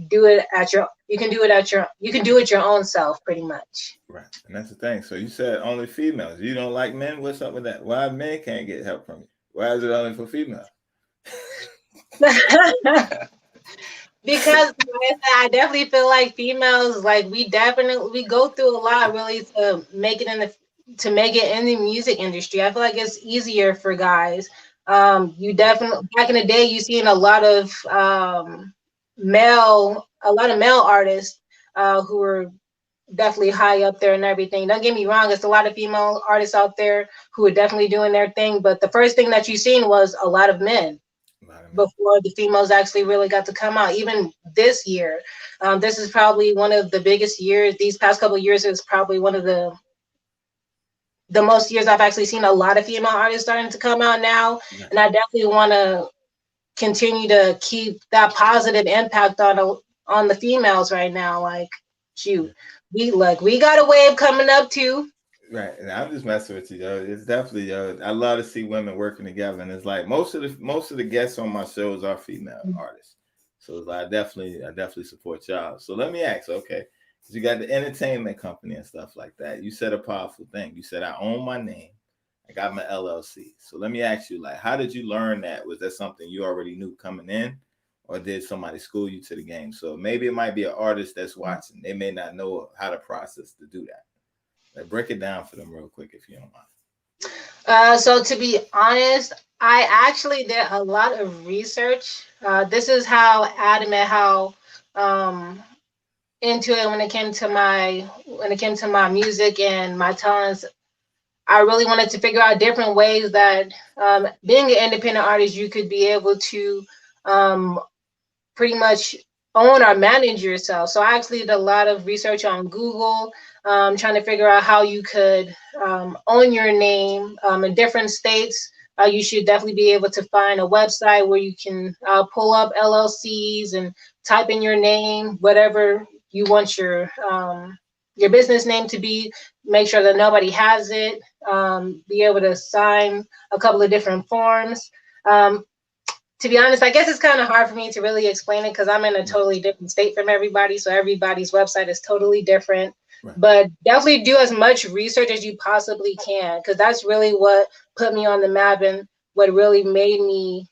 do it at your you can do it your own self, pretty much. Right. And that's the thing. So you said only females. You don't like men? What's up with that? Why men can't get help from you? Why is it only for females? Because like I said, I definitely feel like females, like we go through a lot really to make it in the music industry. I feel like it's easier for guys. You definitely, back in the day, you seen a lot of male artists who were definitely high up there and everything. Don't get me wrong, there's a lot of female artists out there who are definitely doing their thing, but the first thing that you seen was a lot of men A lot of men. before the females actually really got to come out. Even this year, this is probably one of the biggest years. These past couple of years is probably one of the most years I've actually seen a lot of female artists starting to come out now, Right. and I definitely want to continue to keep that positive impact on the females right now. Like, shoot, we got a wave coming up too. Right, and I'm just messing with you, yo. It's definitely, yo. I love to see women working together, and it's like most of the guests on my shows are female artists, so it's like I definitely support y'all. So let me ask, okay, because you got the entertainment company and stuff like that. You said a powerful thing. You said I own my name, I got my LLC. So let me ask you, like, how did you learn that? Was that something you already knew coming in, or did somebody school you to the game? So maybe it might be an artist that's watching. They may not know how to process to do that. Like, break it down for them real quick if you don't mind. So to be honest, I actually did a lot of research. This is how adamant, how um, into it when it came to my music and my talents. I really wanted to figure out different ways that being an independent artist, you could be able to um, pretty much own or manage yourself. So I actually did a lot of research on Google, trying to figure out how you could own your name in different states. You should definitely be able to find a website where you can pull up LLCs and type in your name, whatever you want your business name to be. Make sure that nobody has it. Be able to sign a couple of different forms. Um, to be honest, I guess it's kind of hard for me to really explain it because I'm in a Right, totally different state from everybody. So everybody's website is totally different. right, But definitely do as much research as you possibly can, because that's really what put me on the map and what really made me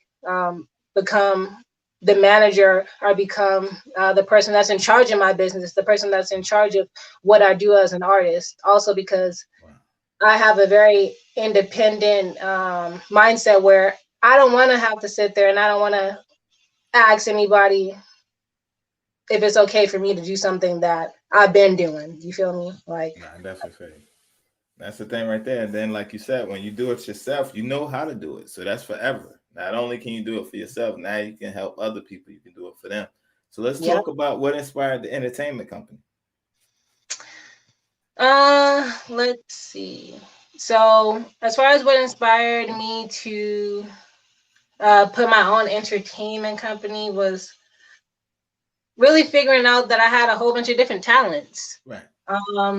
become the manager or become the person that's in charge of my business, the person that's in charge of what I do as an artist. Also, because wow, I have a very independent mindset where I don't want to have to sit there and I don't want to ask anybody. if it's okay for me to do something that I've been doing. You feel me? Like, Nah, definitely. That's the thing right there. And then, like you said, when you do it yourself, you know how to do it. So that's forever. Not only can you do it for yourself, now you can help other people. You can do it for them. So let's yeah. talk about what inspired the entertainment company. Let's see. So as far as what inspired me to put my own entertainment company was really figuring out that I had a whole bunch of different talents. Right.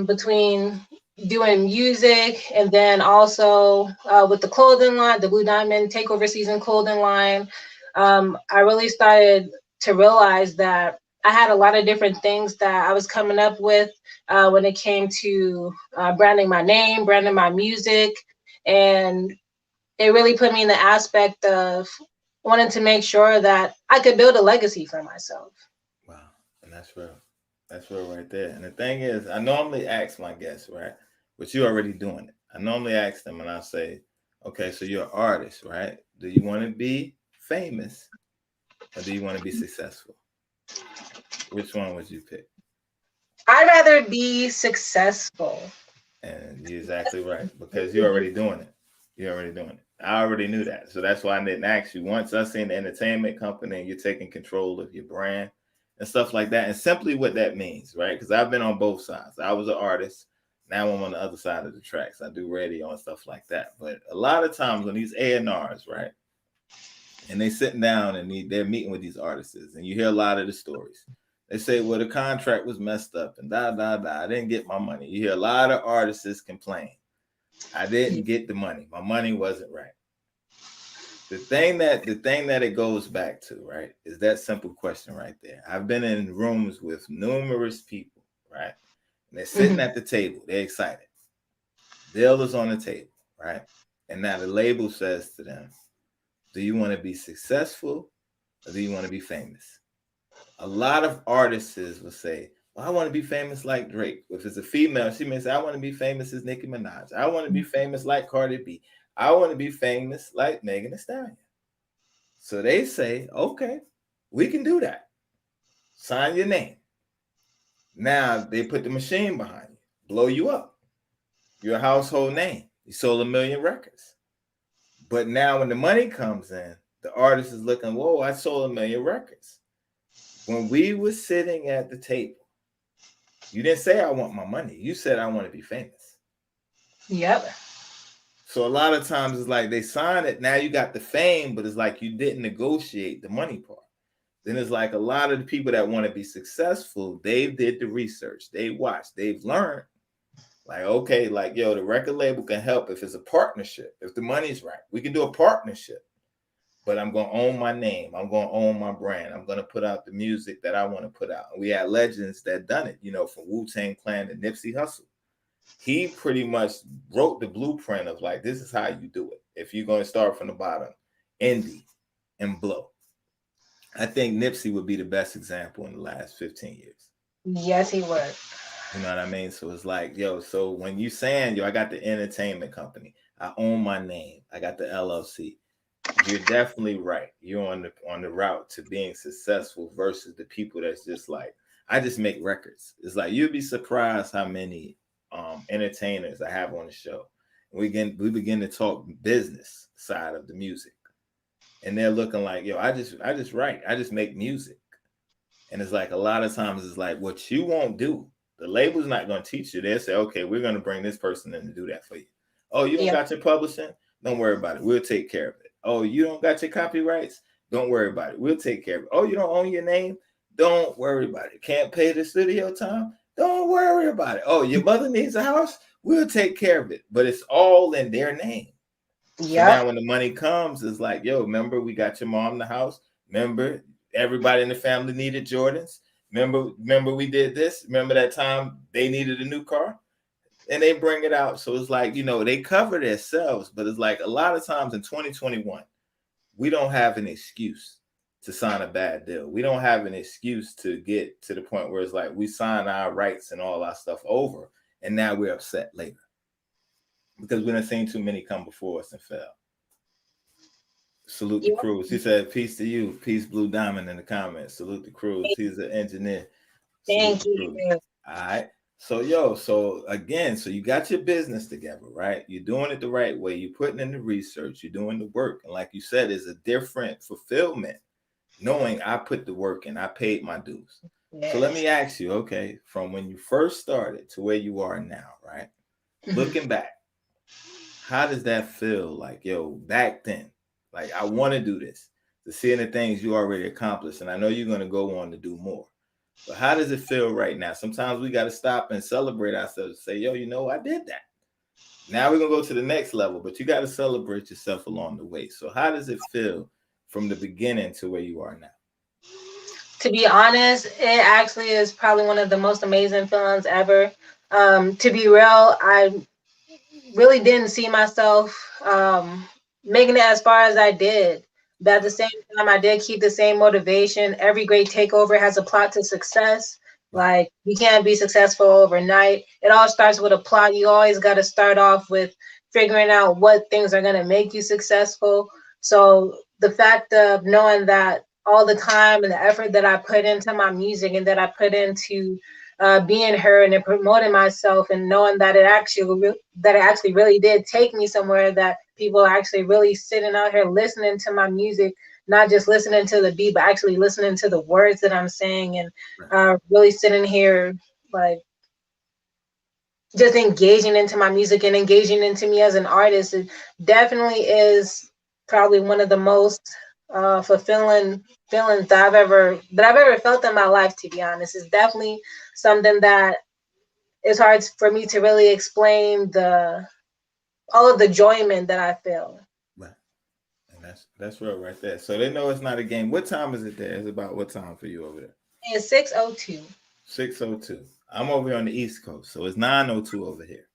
Between doing music and then also with the clothing line, the BlueDiamond Takeover Season clothing line. I really started to realize that I had a lot of different things that I was coming up with when it came to branding my name, branding my music, and it really put me in the aspect of wanting to make sure that I could build a legacy for myself. Wow. And that's real. That's real right there. And the thing is, I normally ask my guests, right? But you're already doing it. I normally ask them and I say, okay, so you're an artist, right? Do you want to be famous or do you want to be successful? Which one would you pick? I'd rather be successful. And you're exactly right because you're already doing it. You're already doing it. I already knew that. So that's why I didn't ask you. Once I seen the entertainment company and you're taking control of your brand and stuff like that, and simply what that means, right? Because I've been on both sides. I was an artist. Now I'm on the other side of the tracks. I do radio and stuff like that. But a lot of times when these A&Rs, right, and they sitting down and they're meeting with these artists, and you hear a lot of the stories. They say, well, the contract was messed up and I didn't get my money. You hear a lot of artists complain. I didn't get the money. My money wasn't right. The thing that it goes back to, right, is that simple question right there. I've been in rooms with numerous people, right? And they're sitting at the table. They're excited. Deal is on the table, right? And now the label says to them, do you want to be successful or do you want to be famous? A lot of artists will say, well, I want to be famous like Drake. If it's a female, she may say, I want to be famous as Nicki Minaj. I want to be famous like Cardi B. I want to be famous like Megan Thee Stallion. So they say, okay, we can do that. Sign your name. Now they put the machine behind you, blow you up. You're a household name. You sold 1 million records. But now when the money comes in, the artist is looking, whoa, I sold 1 million records. When we were sitting at the table, you didn't say I want my money. You said I want to be famous. Yep. So a lot of times it's like they sign it. Now you got the fame, but it's like you didn't negotiate the money part. Then it's like a lot of the people that want to be successful, they did the research. They watched. They've learned. Like, okay, like, yo, the record label can help if it's a partnership. If the money's right, we can do a partnership. But I'm going to own my name. I'm going to own my brand. I'm going to put out the music that I want to put out. And we had legends that done it, you know, from Wu-Tang Clan to Nipsey Hussle. He pretty much wrote the blueprint of like, this is how you do it. If you're going to start from the bottom, indie and blow. I think Nipsey would be the best example in the last 15 years. Yes, he would. You know what I mean? So it's like, yo, so when you saying, yo, I got the entertainment company. I own my name. I got the LLC. You're definitely right. You're on the route to being successful versus the people that's just like, I just make records. It's like you'd be surprised how many entertainers I have on the show. We begin to talk business side of the music, and they're looking like, yo, I just write. I just make music, and it's like a lot of times it's like what you won't do. The label's not going to teach you. They'll say, okay, we're going to bring this person in to do that for you. Oh, you don't got your publishing? Don't worry about it. We'll take care of it. Oh, you don't got your copyrights? Don't worry about it. We'll take care of it. Oh, you don't own your name? Don't worry about it. Can't pay the studio time? Don't worry about it. Oh, your mother needs a house? We'll take care of it. But it's all in their name. Yeah. So now when the money comes, it's like, yo, remember we got your mom the house? Remember everybody in the family needed Jordans? Remember we did this? Remember that time they needed a new car? And they bring it out. So it's like, you know, they cover themselves, but it's like a lot of times in 2021, we don't have an excuse to sign a bad deal. We don't have an excuse to get to the point where it's like we sign our rights and all our stuff over, and now we're upset later because we done seen too many come before us and fail. Salute the Cruz. He said, peace to you. Peace, Blue Diamond in the comments. Salute the Cruz. He's an engineer. Salute Thank the Cruz. you. All right. So, so again, so you got your business together, right? You're doing it the right way. You're putting in the research. You're doing the work. And like you said, it's a different fulfillment knowing I put the work in. I paid my dues. Yes. So let me ask you, okay, from when you first started to where you are now, right? Looking back, how does that feel? Like, yo, back then, like I want to do this, to seeing the things you already accomplished. And I know you're going to go on to do more. But how does it feel right now? Sometimes we got to stop and celebrate ourselves and say, yo, you know, I did that. Now we're going to go to the next level, but you got to celebrate yourself along the way. So how does it feel from the beginning to where you are now? To be honest, it actually is probably one of the most amazing feelings ever. To be real, I really didn't see myself making it as far as I did. But at the same time, I did keep the same motivation. Every great takeover has a plot to success. Like, you can't be successful overnight. It all starts with a plot. You always got to start off with figuring out what things are going to make you successful. So the fact of knowing that all the time and the effort that I put into my music and that I put into being heard and promoting myself, and knowing that it actually really did take me somewhere, that people are actually really sitting out here listening to my music, not just listening to the beat, but actually listening to the words that I'm saying, and really sitting here like just engaging into my music and engaging into me as an artist. It definitely is probably one of the most fulfilling feelings that I've ever felt in my life, to be honest. It's definitely something that it's hard for me to really explain all of the enjoyment that I feel. Right. And that's real right there. So they know it's not a game. What time is it there? It's about what time for you over there? It's 6:02. 6:02. I'm over here on the East Coast, so it's 9:02 over here.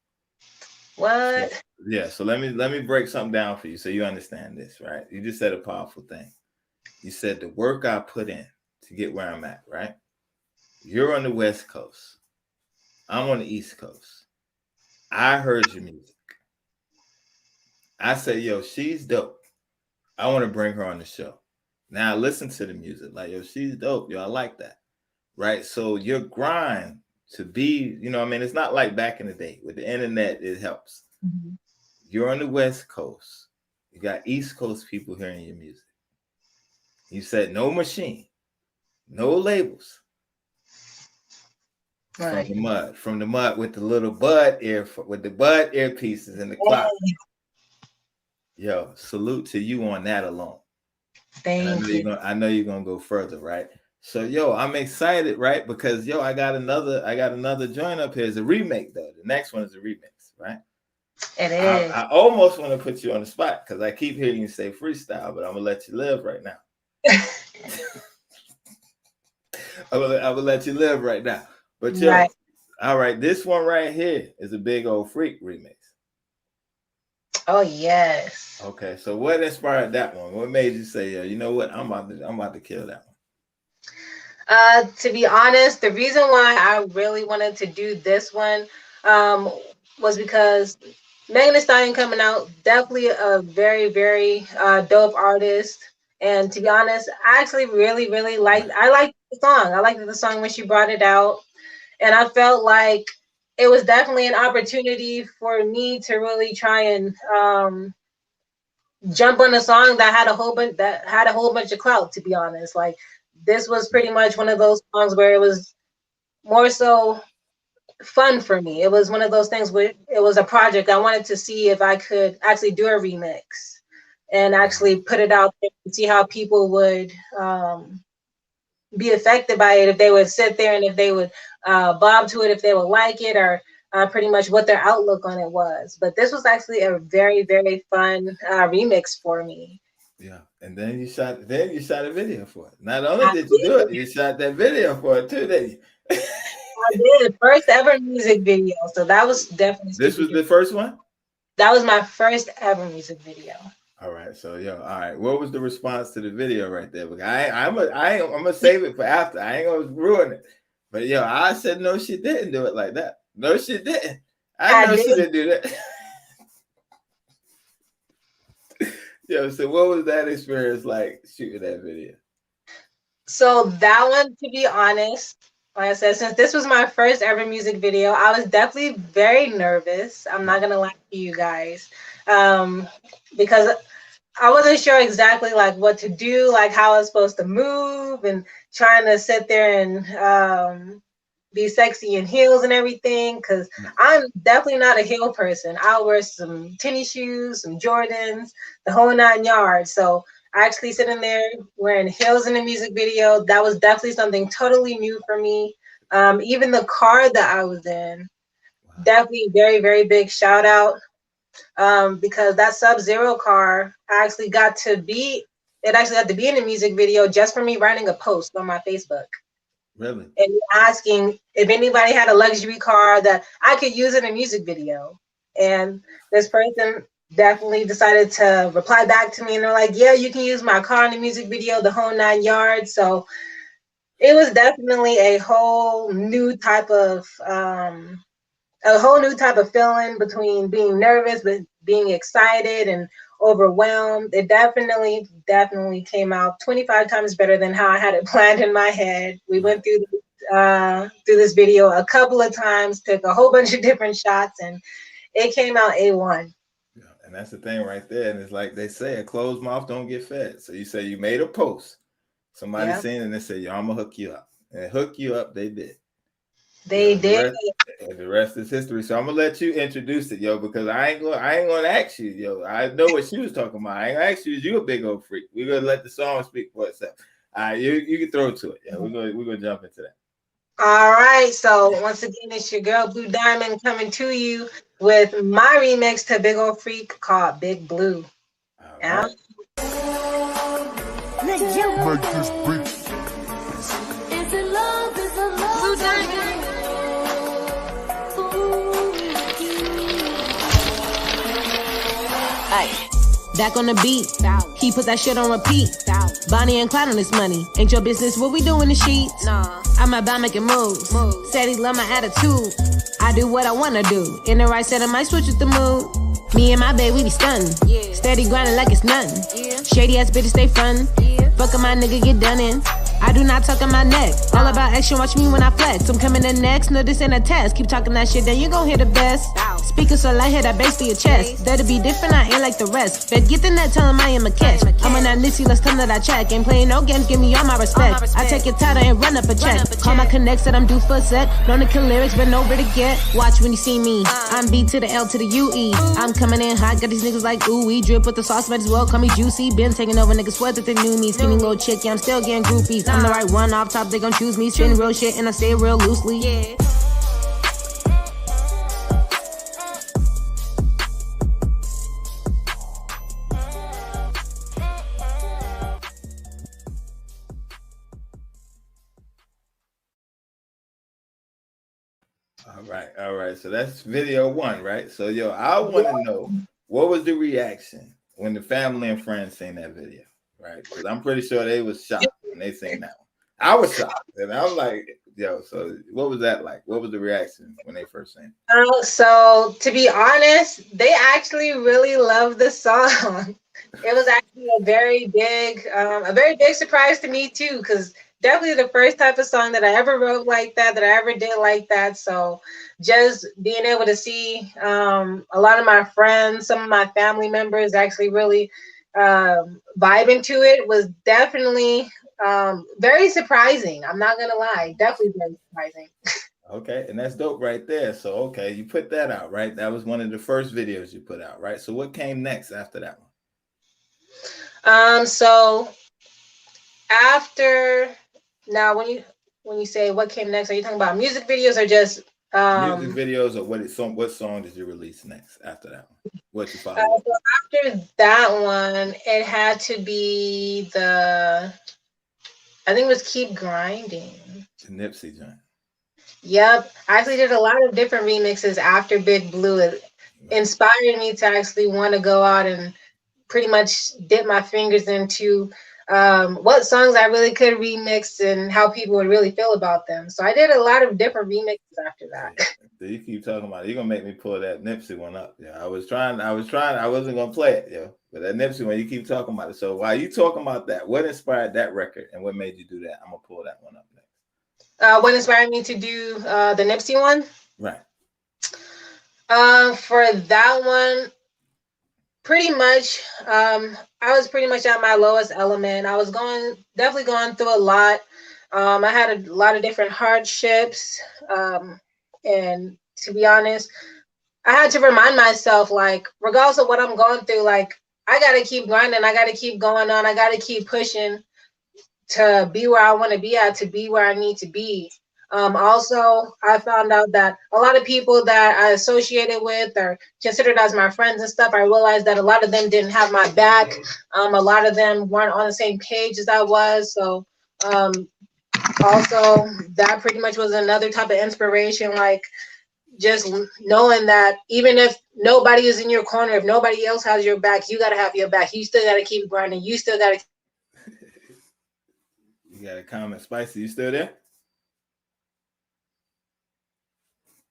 What? So, yeah, so let me break something down for you so you understand this, right? You just said a powerful thing. You said the work I put in to get where I'm at, right? You're on the West Coast. I'm on the East Coast. I heard your music. I said, yo, she's dope. I want to bring her on the show. Now listen to the music. Like, yo, she's dope. Yo, I like that. Right? So your grind to be, you know, I mean, it's not like back in the day with the internet, it helps. Mm-hmm. You're on the West Coast. You got East Coast people hearing your music. You said no machine, no labels. Right. From the mud with the little bud earpieces and the clock. Yo, salute to you on that alone. Thank you. I know you're gonna go further, right? So, yo, I'm excited, right? Because I got another joint up here. It's a remake, though. The next one is a remix, right? It is. I almost want to put you on the spot because I keep hearing you say freestyle, but I'm gonna let you live right now. I'm gonna let you live right now. But yo, right. All right, this one right here is a Big Old Freak remix. Oh yes. Okay, so what inspired that one? What made you say, you know what, I'm about to kill that one? To be honest, the reason why I really wanted to do this one was because Megan Thee Stallion coming out, definitely a very, very dope artist. And to be honest, I actually really, really liked the song. I liked the song when she brought it out. And I felt like it was definitely an opportunity for me to really try and jump on a song that had a whole bunch of clout, to be honest. Like, this was pretty much one of those songs where it was more so fun for me. It was one of those things where it was a project. I wanted to see if I could actually do a remix and actually put it out there and see how people would be affected by it, if they would sit there and if they would bob to it, if they would like it, or pretty much what their outlook on it was. But this was actually a very, very fun remix for me. Yeah, and then you shot a video for it. Not only did you do it, you shot that video for it too, didn't you? I did. First ever music video. So that was definitely. This was the first one? That was my first ever music video. All right, so all right. What was the response to the video right there? Because I'm gonna save it for after. I ain't gonna ruin it. But I said no, she didn't do it like that. No, she didn't. I know she didn't do that. Yo, so what was that experience like shooting that video? So that one, to be honest, like I said, since this was my first ever music video, I was definitely very nervous. I'm not gonna lie to you guys, because I wasn't sure exactly like what to do, like how I was supposed to move, and trying to sit there and be sexy in heels and everything. Because I'm definitely not a heel person. I'll wear some tennis shoes, some Jordans, the whole 9 yards. So actually sitting there wearing heels in a music video, that was definitely something totally new for me. Even the car that I was in, definitely very, very big shout out, because that Sub-Zero car actually got to be, it actually had to be in a music video just for me writing a post on my Facebook. Really? And asking if anybody had a luxury car that I could use in a music video. And this person definitely decided to reply back to me, and they're like, yeah, you can use my car in the music video, the whole 9 yards. So it was definitely a whole new type of feeling between being nervous but being excited and overwhelmed. It definitely came out 25 times better than how I had it planned in my head. We went through this video a couple of times, took a whole bunch of different shots, and it came out A1. Yeah, and that's the thing right there. And it's like they say, a closed mouth don't get fed. So you say you made a post, somebody seen it, and they said, yo, I'm gonna hook you up. And hook you up, they did. They did. And the rest is history. So I'm gonna let you introduce it, yo, because I ain't gonna ask you, yo. I know what she was talking about. I ain't gonna ask you, is you a big old freak? We're gonna let the song speak for itself. You can throw it to it. Yeah, we're gonna jump into that. All right. So once again, it's your girl Blue Diamond coming to you with my remix to Big Old Freak called Big Blue. All right. Make this beat. Blue Diamond. Back on the beat, he put that shit on repeat. Bonnie and Clyde on this money. Ain't your business what we do in the sheets. I'm about making moves. Said he love my attitude. I do what I wanna do. In the right set, I might switch with the mood. Me and my babe, we be stunning. Steady grinding like it's nothing. Shady ass bitches stay frontin'. Fuckin' my nigga get done in. I do not talk in my neck. All about action, watch me when I flex. I'm coming in next, no this ain't a test. Keep talking that shit, then you gon' hear the best. Speaker so light, hit that bass to your chest. That'll be different, I ain't like the rest. Bet get the net, tell him I am a catch. I'm on that Nissy, let's tell that I check. Ain't playing no games, give me all my respect. I take it tighter and run up a check. Call my connects that I'm due for a set. Known to kill lyrics, but nowhere to get. Watch when you see me. I'm B to the L to the UE. I'm coming in hot, got these niggas like ooh, we drip with the sauce, might as well call me juicy. Been taking over niggas, sweat that they knew me. Skinny little chick, yeah, I'm still getting groupies. I'm the right one off top, they gon' choose me. Spin real shit and I say it real loosely. Yeah. All right. So that's video one, right? So yo, I want to know, what was the reaction when the family and friends seen that video, right? Because I'm pretty sure they was shocked when they seen that one. I was shocked, and I'm like, yo. So what was that like? What was the reaction when they first seen it? So to be honest, they actually really loved the song. It was actually a very big surprise to me too, because definitely the first type of song that I ever wrote like that I ever did like that. So just being able to see a lot of my friends, some of my family members actually really vibing to it was definitely very surprising. I'm not gonna lie, definitely very surprising. Okay, and that's dope right there. So okay, you put that out, right? That was one of the first videos you put out, right? So what came next after that one? So after, now when you say what came next, are you talking about music videos or just music videos, or what song did you release next after that one? What you follow? So after that one, it had to be I think it was Keep Grinding. The Nipsey joint. Yep. I actually did a lot of different remixes after Big Blue. It inspired me to actually want to go out and pretty much dip my fingers into what songs I really could remix and how people would really feel about them. So I did a lot of different remixes after that. So you keep talking about it. You're gonna make me pull that Nipsey one up. Yeah, I was trying. I wasn't gonna play it, yo. But that Nipsey one, you keep talking about it. So while you talking about that, what inspired that record and what made you do that? I'm gonna pull that one up next. What inspired me to do the Nipsey one? Right. For that one, pretty much, I was pretty much at my lowest element. I was definitely going through a lot. I had a lot of different hardships. And to be honest, I had to remind myself, like, regardless of what I'm going through, like, I got to keep grinding. I got to keep going on. I got to keep pushing to be where I want to be at, to be where I need to be. Also, I found out that a lot of people that I associated with or considered as my friends and stuff, I realized that a lot of them didn't have my back. A lot of them weren't on the same page as I was. So also, that pretty much was another type of inspiration, like just knowing that even if nobody is in your corner, if nobody else has your back, you got to have your back. You still got to keep grinding. You still got to. You got a comment, Spicy. You still there?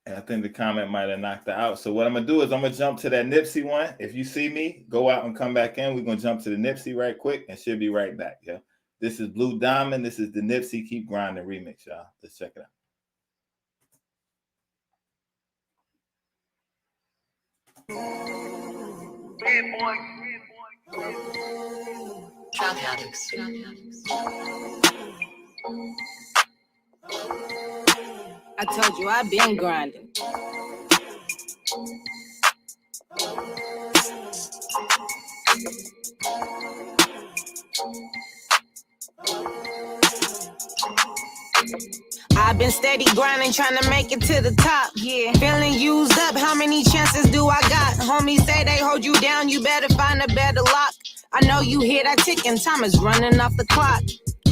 And I think the comment might have knocked her out. So what I'm going to do is I'm going to jump to that Nipsey one. If you see me, go out and come back in. We're going to jump to the Nipsey right quick and she'll be right back, yo. This is Blue Diamond. This is the Nipsey Keep Grinding remix, y'all. Let's check it out. Drug addicts. I told you I've been grinding. I've been steady grinding, trying to make it to the top. Yeah, feeling used up. How many chances do I got? Homies say they hold you down. You better find a better lock. I know you hear that ticking. Time is running off the clock.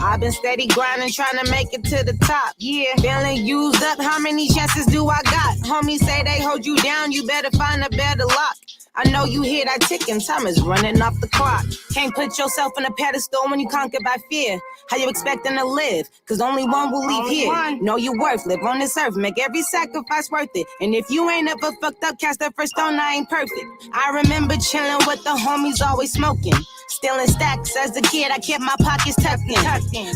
I've been steady grinding, trying to make it to the top. Yeah, feeling used up. How many chances do I got? Homies say they hold you down. You better find a better lock. I know you hear that ticking, time is running off the clock. Can't put yourself on a pedestal when you conquered by fear. How you expecting to live? Cause only one will leave here. Know your worth, live on this earth, make every sacrifice worth it. And if you ain't ever fucked up, cast that first stone, I ain't perfect. I remember chilling with the homies, always smoking. Stealing stacks as a kid, I kept my pockets tucked in.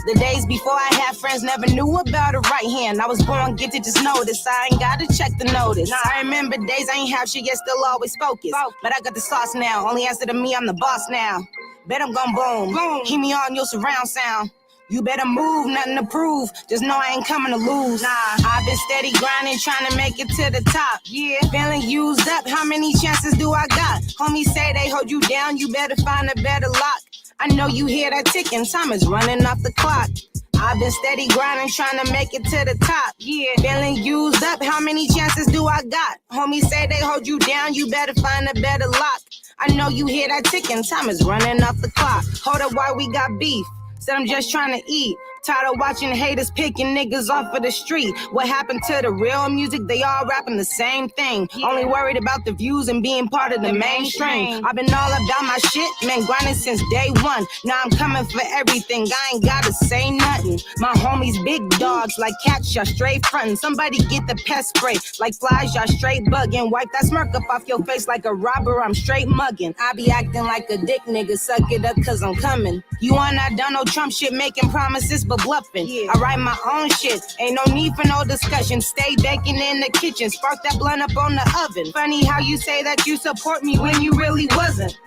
The days before I had friends, never knew about a right hand. I was born gifted, just notice. I ain't gotta check the notice. I remember days I ain't have shit, yet still always focused. But I got the sauce now, only answer to me, I'm the boss now. Bet I'm gon' boom. Hear me on your surround sound. You better move, nothing to prove. Just know I ain't coming to lose. I've been steady grinding, trying to make it to the top. Yeah, feeling used up. How many chances do I got? Homies say they hold you down. You better find a better lock. I know you hear that ticking. Time is running off the clock. I've been steady grinding, trying to make it to the top. Yeah, feeling used up. How many chances do I got? Homies say they hold you down. You better find a better lock. I know you hear that ticking. Time is running off the clock. Hold up, why we got beef? Said I'm just trying to eat. Tired of watching haters picking niggas off of the street. What happened to the real music? They all rapping the same thing. Only worried about the views and being part of the mainstream. I've been all about my shit, man, grinding since day one. Now I'm coming for everything, I ain't gotta say nothing. My homies big dogs like cats, y'all straight frontin'. Somebody get the pest spray, like flies, y'all straight bugging. Wipe that smirk up off your face like a robber, I'm straight mugging. I be acting like a dick nigga, suck it up cause I'm coming. You on that Donald Trump shit, making promises but bluffing. I write my own shit, ain't no need for no discussion. Stay baking in the kitchen, spark that blunt up on the oven. Funny how you say that you support me when you really wasn't.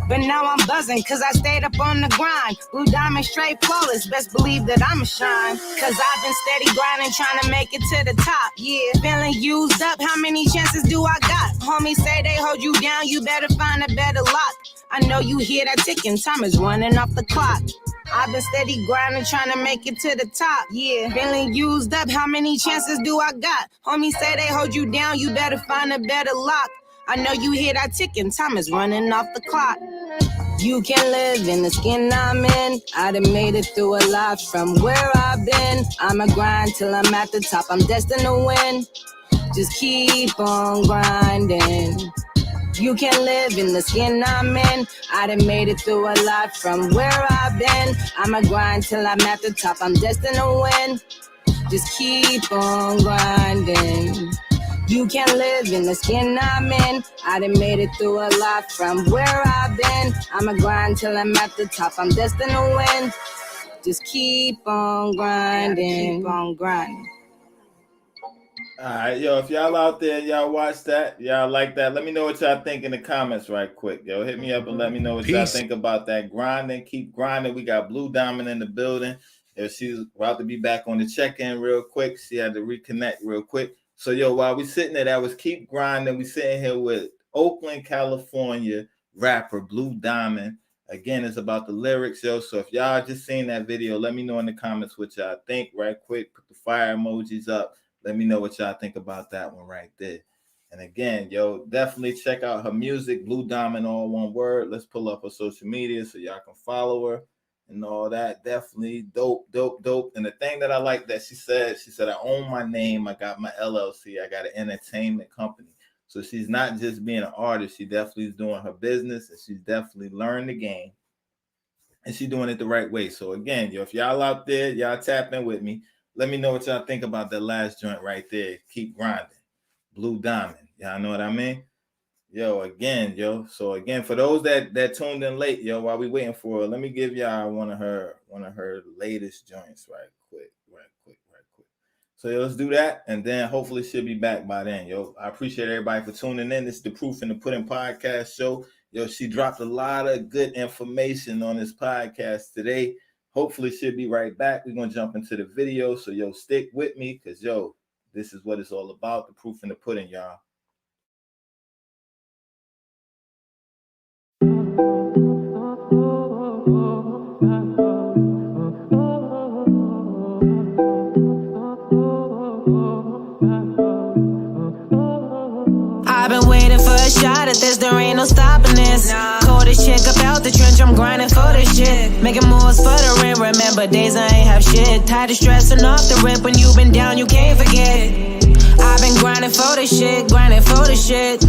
But now I'm buzzing, cause I stayed up on the grind. Blue Diamond straight flawless, best believe that I'ma shine. Cause I've been steady grinding, trying to make it to the top. Yeah, feeling used up, how many chances do I got? Homies say they hold you down, you better find a better lock. I know you hear that ticking, time is running off the clock. I've been steady grinding, trying to make it to the top. Yeah, feeling used up, how many chances do I got? Homies say they hold you down, you better find a better lock. I know you hear that ticking, time is running off the clock. You can live in the skin I'm in. I done made it through a lot from where I've been. I'ma grind till I'm at the top, I'm destined to win. Just keep on grinding. You can live in the skin I'm in. I done made it through a lot from where I've been. I'ma grind till I'm at the top, I'm destined to win. Just keep on grinding. You can live in the skin I'm in. I done made it through a lot from where I've been. I'ma grind till I'm at the top. I'm destined to win. Just keep on grinding. Keep on grinding. All right, yo, if y'all out there, y'all watch that, y'all like that, let me know what y'all think in the comments right quick. Yo, hit me up and let me know what y'all think about that grinding. Keep grinding. We got BlueDiamond in the building. Yo, she's about to be back on the check-in real quick. She had to reconnect real quick. So, yo, while we sitting there, that was Keep Grinding. We sitting here with Oakland, California rapper BlueDiamond. Again, it's about the lyrics, yo. So if y'all just seen that video, let me know in the comments what y'all think right quick. Put the fire emojis up. Let me know what y'all think about that one right there. And again, yo, definitely check out her music, BlueDiamond, all one word. Let's pull up her social media so y'all can follow her and all that. Definitely dope. And the thing that I like that she said, I own my name. I got my LLC. I got an entertainment company. So she's not just being an artist. She definitely is doing her business, and she's definitely learned the game. And she's doing it the right way. So again, yo, if y'all out there, y'all tap in with me. Let me know what y'all think about that last joint right there. Keep grinding. BlueDiamond. Y'all know what I mean? Yo, again, yo. So again, for those that tuned in late, yo, while we waiting for her, let me give y'all one of her latest joints right quick. So yo, let's do that, and then hopefully she'll be back by then, yo. I appreciate everybody for tuning in. This is the Proof in the Pudding podcast show. Yo, she dropped a lot of good information on this podcast today. Hopefully she'll be right back. We're going to jump into the video. So, yo, stick with me because, yo, this is what it's all about. The proof in the pudding, y'all. I've been waiting for a shot at this, there ain't no stopping this. Coldest chick up out the trench, I'm grinding for this shit. Making moves for the rent, remember days I ain't have shit. Tired of stressing off the rip, when you been down, you can't forget. I've been grinding for this shit, grinding for this shit.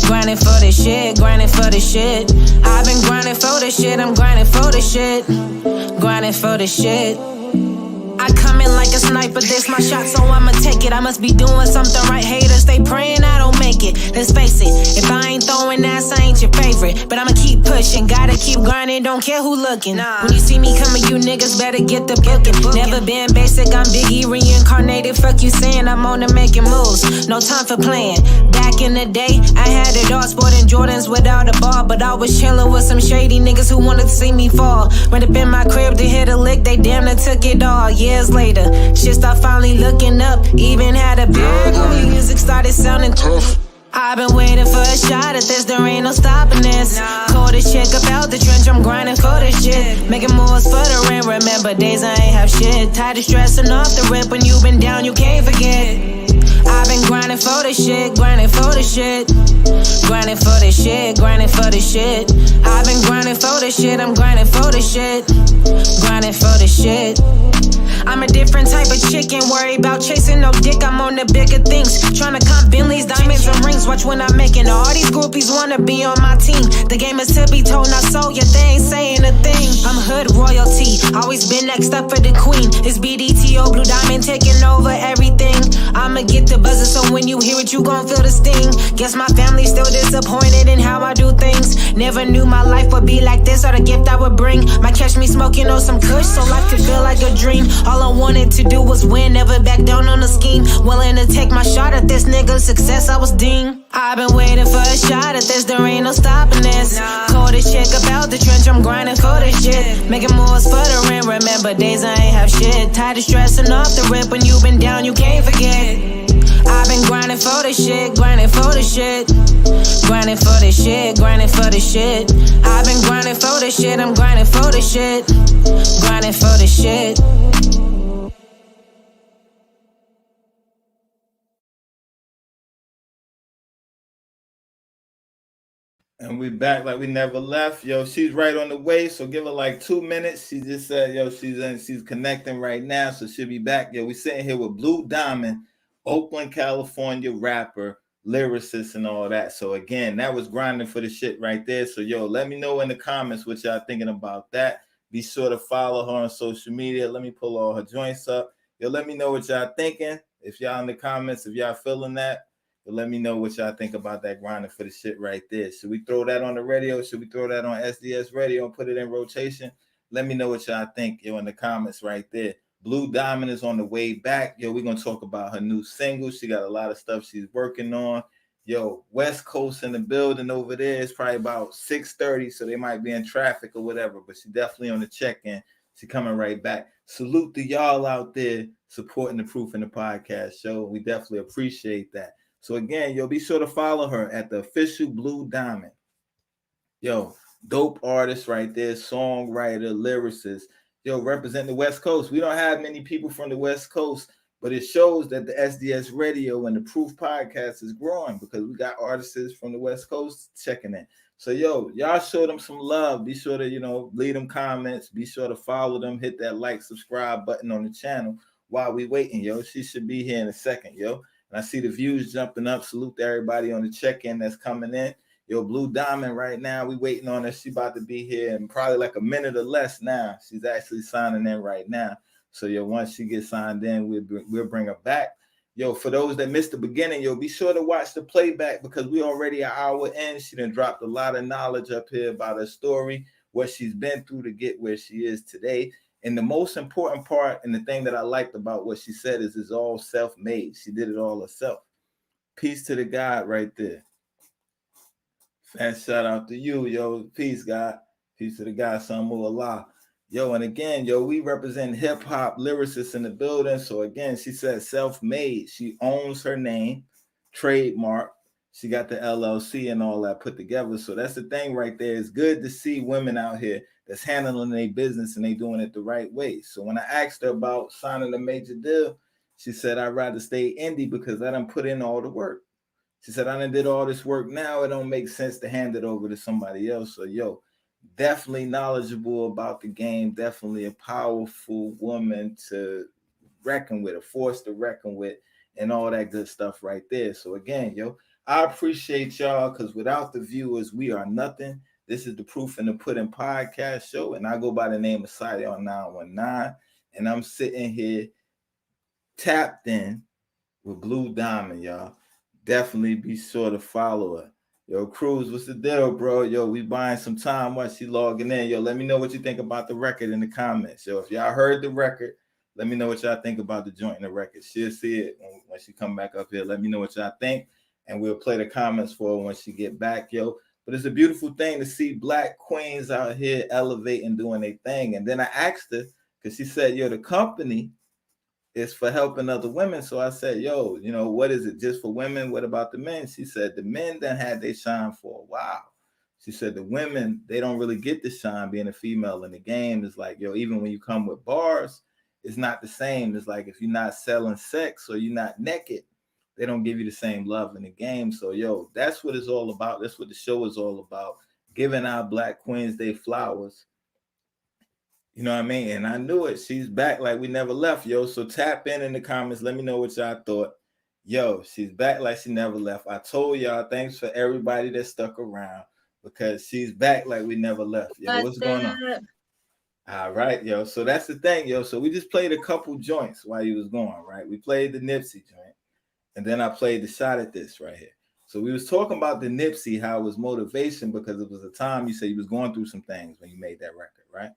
Grinding for this shit, grinding for this shit. I've been grinding for this shit, I'm grinding for this shit. Grinding for this shit. I come in like a sniper, this my shot, so I'ma take it. I must be doing something right, haters, they praying I don't make it. Let's face it, if I ain't throwing ass, I ain't your favorite. But I'ma keep pushing, gotta keep grinding, don't care who looking. When you see me coming, you niggas better get the booking. Never been basic, I'm Biggie reincarnated. Fuck you saying I'm on to making moves, no time for playing. Back in the day, I had it all, sporting Jordans without a ball. But I was chilling with some shady niggas who wanted to see me fall. Ran up in my crib to hit a lick, they damn near took it all. Years later, shit started finally looking up. Even had a big on me, music started sounding tough. I've been waiting for a shot at this, there ain't no stopping this. Coldest chick up out the trench, I'm grinding for this shit. Making moves for the rent, remember days I ain't have shit. Tired of stressing off the rip, when you been down, you can't forget. I've been grinding for this shit, grinding for this shit. Grinding for this shit, grinding for this shit. I've been grinding for this shit, I'm grinding for this shit. Grinding for this shit. I'm a different type of chick, ain't worry about chasing no dick, I'm on the bigger things. Tryna comp Bentleys, diamonds and rings, watch when I'm making all these groupies wanna be on my team. The game is to be told, not so, yeah, they ain't saying a thing. I'm hood royalty, always been next up for the queen. It's BDTO, BlueDiamond taking over everything. I'ma get the buzzer, so when you hear it, you gon' feel the sting. Guess my family's still disappointed in how I do things. Never knew my life would be like this, or the gift I would bring. Might catch me smoking on some kush, so life could feel like a dream. All I wanted to do was win, never back down on the scheme. Willing to take my shot at this nigga's success, I was deemed. I've been waiting for a shot at this, there ain't no stopping this. Coldest chick up out the trench, I'm grinding for this shit. Making moves for the rent, remember days I ain't have shit. Tired of stressing off the rip, when you been down, you can't forget. I've been grinding for this shit, grinding for this shit. Grinding for this shit, grinding for this shit. I've been grinding for this shit, I'm grinding for this shit. Grinding for this shit. And we back like we never left. Yo, she's right on the way, so give her like 2 minutes. She just said, yo, she's connecting right now, so she'll be back. Yo, we sitting here with BlueDiamond, Oakland, California rapper, lyricist, and all that. So again, that was grinding for the shit right there. So yo, let me know in the comments what y'all thinking about that. Be sure to follow her on social media. Let me pull all her joints up. Yo, let me know what y'all thinking. If y'all in the comments, if y'all feeling that. But let me know what y'all think about that grinding for the shit right there. Should we throw that on the radio? Should we throw that on SDS radio and put it in rotation? Let me know what y'all think, yo, in the comments right there. Blue Diamond is on the way back. Yo, we're going to talk about her new single. She got a lot of stuff she's working on. Yo, West Coast in the building over there. It's probably about 6:30, so they might be in traffic or whatever, but she definitely on the check-in. She coming right back. Salute to y'all out there supporting the Proof in the Podcast show. We definitely appreciate that. So again, yo, be sure to follow her at the official Blue Diamond. Yo, dope artist right there, songwriter, lyricist. Yo, represent the West Coast. We don't have many people from the West Coast, but it shows that the SDS radio and the Proof podcast is growing because we got artists from the West Coast checking in. So, yo, y'all show them some love. Be sure to, leave them comments. Be sure to follow them. Hit that like, subscribe button on the channel while we waiting, yo. She should be here in a second, yo. And I see the views jumping up. Salute to everybody on the check-in that's coming in. Yo, Blue Diamond right now, we waiting on her. She about to be here in probably like a minute or less now. She's actually signing in right now. So, yo, once she gets signed in, we'll bring her back. Yo, for those that missed the beginning, yo, be sure to watch the playback because we already an hour in. She done dropped a lot of knowledge up here about her story, what she's been through to get where she is today. And the most important part and the thing that I liked about what she said is it's all self-made. She did it all herself. Peace to the God right there. Fat shout out to you, yo. Peace, God. Peace to the God, Samu Allah. Yo, and again, yo, we represent hip-hop lyricists in the building. So again, she said self-made. She owns her name, trademark. She got the LLC and all that put together. So that's the thing right there. It's good to see women out here that's handling their business and they doing it the right way. So when I asked her about signing a major deal, she said, I'd rather stay indie because I done put in all the work. She said, I done did all this work. Now it don't make sense to hand it over to somebody else. So, yo, definitely knowledgeable about the game. Definitely a powerful woman to reckon with, a force to reckon with, and all that good stuff right there. So, again, yo, I appreciate y'all because without the viewers, we are nothing. This is the Proof in the Pudding podcast show, and I go by the name of Sion 919, and I'm sitting here tapped in with Blue Diamond, y'all. Definitely be sure to follow her. Yo, Cruz, what's the deal, bro? Yo, we buying some time while she logging in. Yo, let me know what you think about the record in the comments. Yo, if y'all heard the record, let me know what y'all think about the joint in the record. She'll see it when she come back up here. Let me know what y'all think, and we'll play the comments for her when she get back, yo. But it's a beautiful thing to see Black queens out here elevating, doing their thing. And then I asked her, because she said, yo, the company is for helping other women. So I said, yo, what is it? Just for women? What about the men? She said, the men done had they shine for a while. She said, the women, they don't really get the shine being a female in the game. It's like, yo, even when you come with bars, it's not the same. It's like if you're not selling sex or you're not naked, they don't give you the same love in the game. So, yo, that's what it's all about. That's what the show is all about. Giving our Black queens their flowers. You know what I mean? And I knew it. She's back like we never left, yo. So tap in the comments. Let me know what y'all thought. Yo, she's back like she never left. I told y'all, thanks for everybody that stuck around because she's back like we never left. Yo, what's going on? All right, yo. So that's the thing, yo. So we just played a couple joints while you was gone, right? We played the Nipsey joint, and then I played the Shot at This right here. So we was talking about the Nipsey, how it was motivation because it was a time you said you was going through some things when you made that record, right?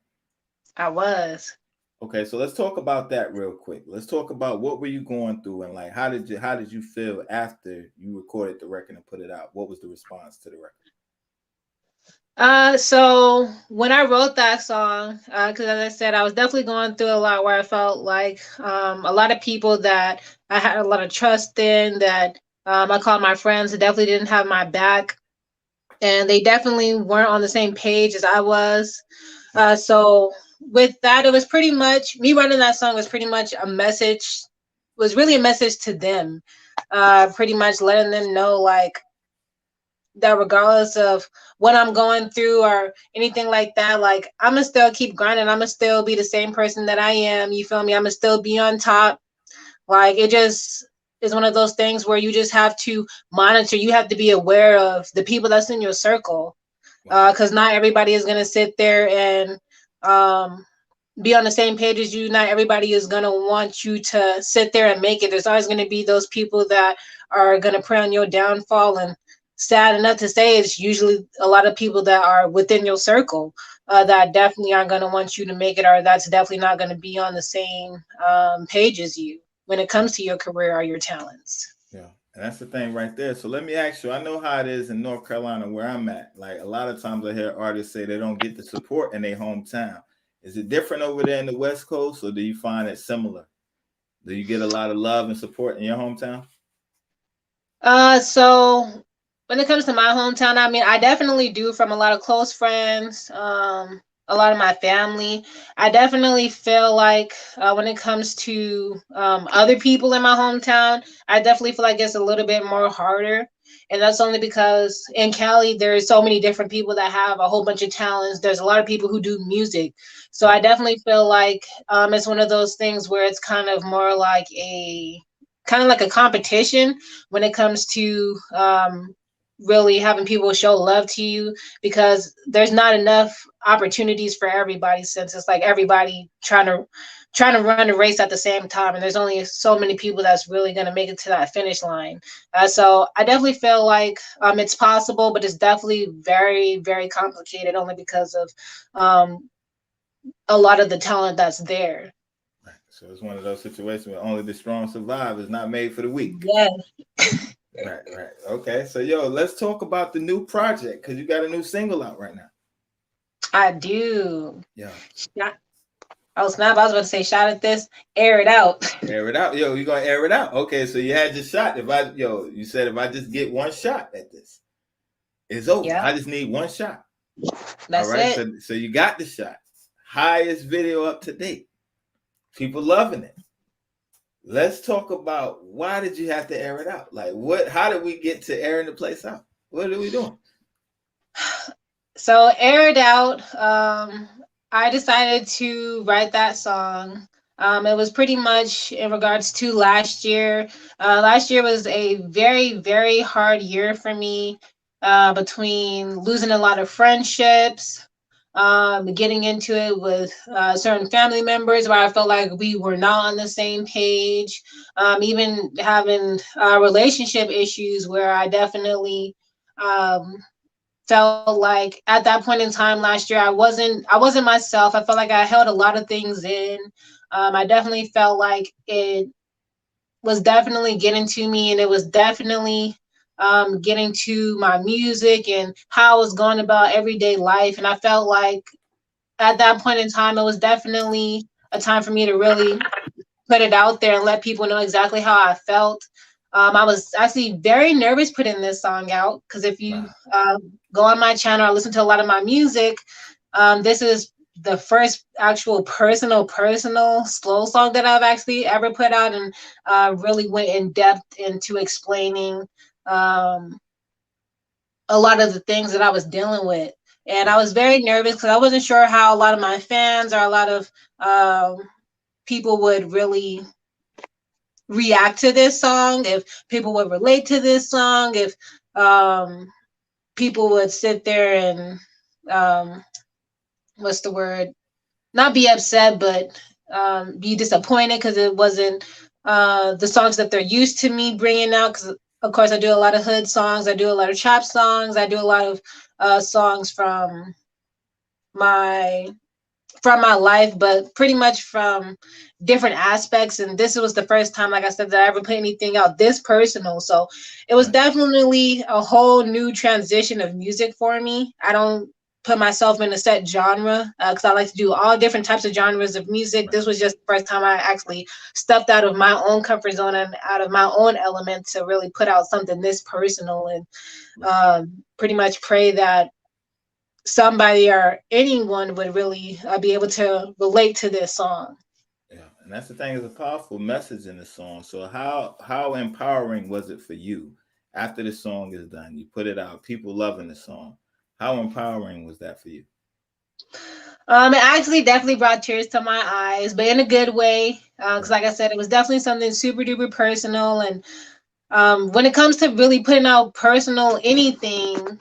I was. Okay, so let's talk about that real quick. Let's talk about what were you going through and like how did you feel after you recorded the record and put it out? What was the response to the record? So when I wrote that song, because as I said, I was definitely going through a lot where I felt like a lot of people that I had a lot of trust in, that I called my friends, that definitely didn't have my back, and they definitely weren't on the same page as I was. So with that, it was pretty much me writing that song was pretty much a message, was really a message to them, pretty much letting them know like that regardless of what I'm going through or anything like that, like I'm gonna still keep grinding. I'm gonna still be the same person that I am. You feel me? I'm gonna still be on top. Like it just is one of those things where you just have to monitor. You have to be aware of the people that's in your circle, because not everybody is gonna sit there and be on the same page as you. Not everybody is going to want you to sit there and make it. There's always going to be those people that are going to pray on your downfall. And sad enough to say, it's usually a lot of people that are within your circle that definitely aren't going to want you to make it, or that's definitely not going to be on the same page as you when it comes to your career or your talents. Yeah, and that's the thing right there. So let me ask you, I know how it is in North Carolina where I'm at. Like a lot of times I hear artists say they don't get the support in their hometown. Is it different over there in the West Coast, or do you find it similar? Do you get a lot of love and support in your hometown? So when it comes to my hometown, I mean, I definitely do, from a lot of close friends, a lot of my family. I definitely feel like when it comes to other people in my hometown, I definitely feel like it's a little bit more harder. And that's only because in Cali, there's so many different people that have a whole bunch of talents. There's a lot of people who do music. So I definitely feel like it's one of those things where it's kind of like a competition when it comes to really having people show love to you, because there's not enough opportunities for everybody, since it's like everybody trying to run a race at the same time, and there's only so many people that's really going to make it to that finish line. So I definitely feel like it's possible, but it's definitely very, very complicated, only because of a lot of the talent that's there. So it's one of those situations where only the strong survive. Is not made for the weak. Yeah. Right. Okay. So let's talk about the new project, because you got a new single out right now. I do. Yeah. Oh snap! I was about to say, shot at this, air it out. Air it out. You're gonna air it out. Okay, so you had your shot. You said if I just get one shot at this, it's over. Yeah. I just need one shot. That's all right. It. So you got the shot. Highest video up to date. People loving it. Let's talk about, why did you have to air it out? Like how did we get to airing the place out? What are we doing? So air it out. I decided to write that song. It was pretty much in regards to last year. Last year was a very, very hard year for me, between losing a lot of friendships, getting into it with certain family members where I felt like we were not on the same page, even having relationship issues where I definitely felt like at that point in time last year I wasn't myself. I felt like I held a lot of things in. I definitely felt like it was definitely getting to me, and it was definitely getting to my music and how I was going about everyday life. And I felt like at that point in time, it was definitely a time for me to really put it out there and let people know exactly how I felt. I was actually very nervous putting this song out, because if you go on my channel or listen to a lot of my music, this is the first actual personal slow song that I've actually ever put out, and really went in depth into explaining a lot of the things that I was dealing with. And I was very nervous because I wasn't sure how a lot of my fans or a lot of people would really react to this song, if people would relate to this song, if people would sit there and what's the word? Not be upset, but be disappointed because it wasn't the songs that they're used to me bringing out. Because of course I do a lot of hood songs, I do a lot of trap songs, I do a lot of songs from my life, but pretty much from different aspects. And this was the first time, like I said, that I ever put anything out this personal. So it was definitely a whole new transition of music for me. I don't put myself in a set genre because I like to do all different types of genres of music. This was just the first time I actually stepped out of my own comfort zone and out of my own element to really put out something this personal, and pretty much pray that somebody or anyone would really be able to relate to this song. Yeah, and that's the thing, is a powerful message in the song. So how empowering was it for you after the song is done? You put it out, people loving the song. How empowering was that for you? It actually definitely brought tears to my eyes, but in a good way. Because like I said, it was definitely something super duper personal. And when it comes to really putting out personal anything,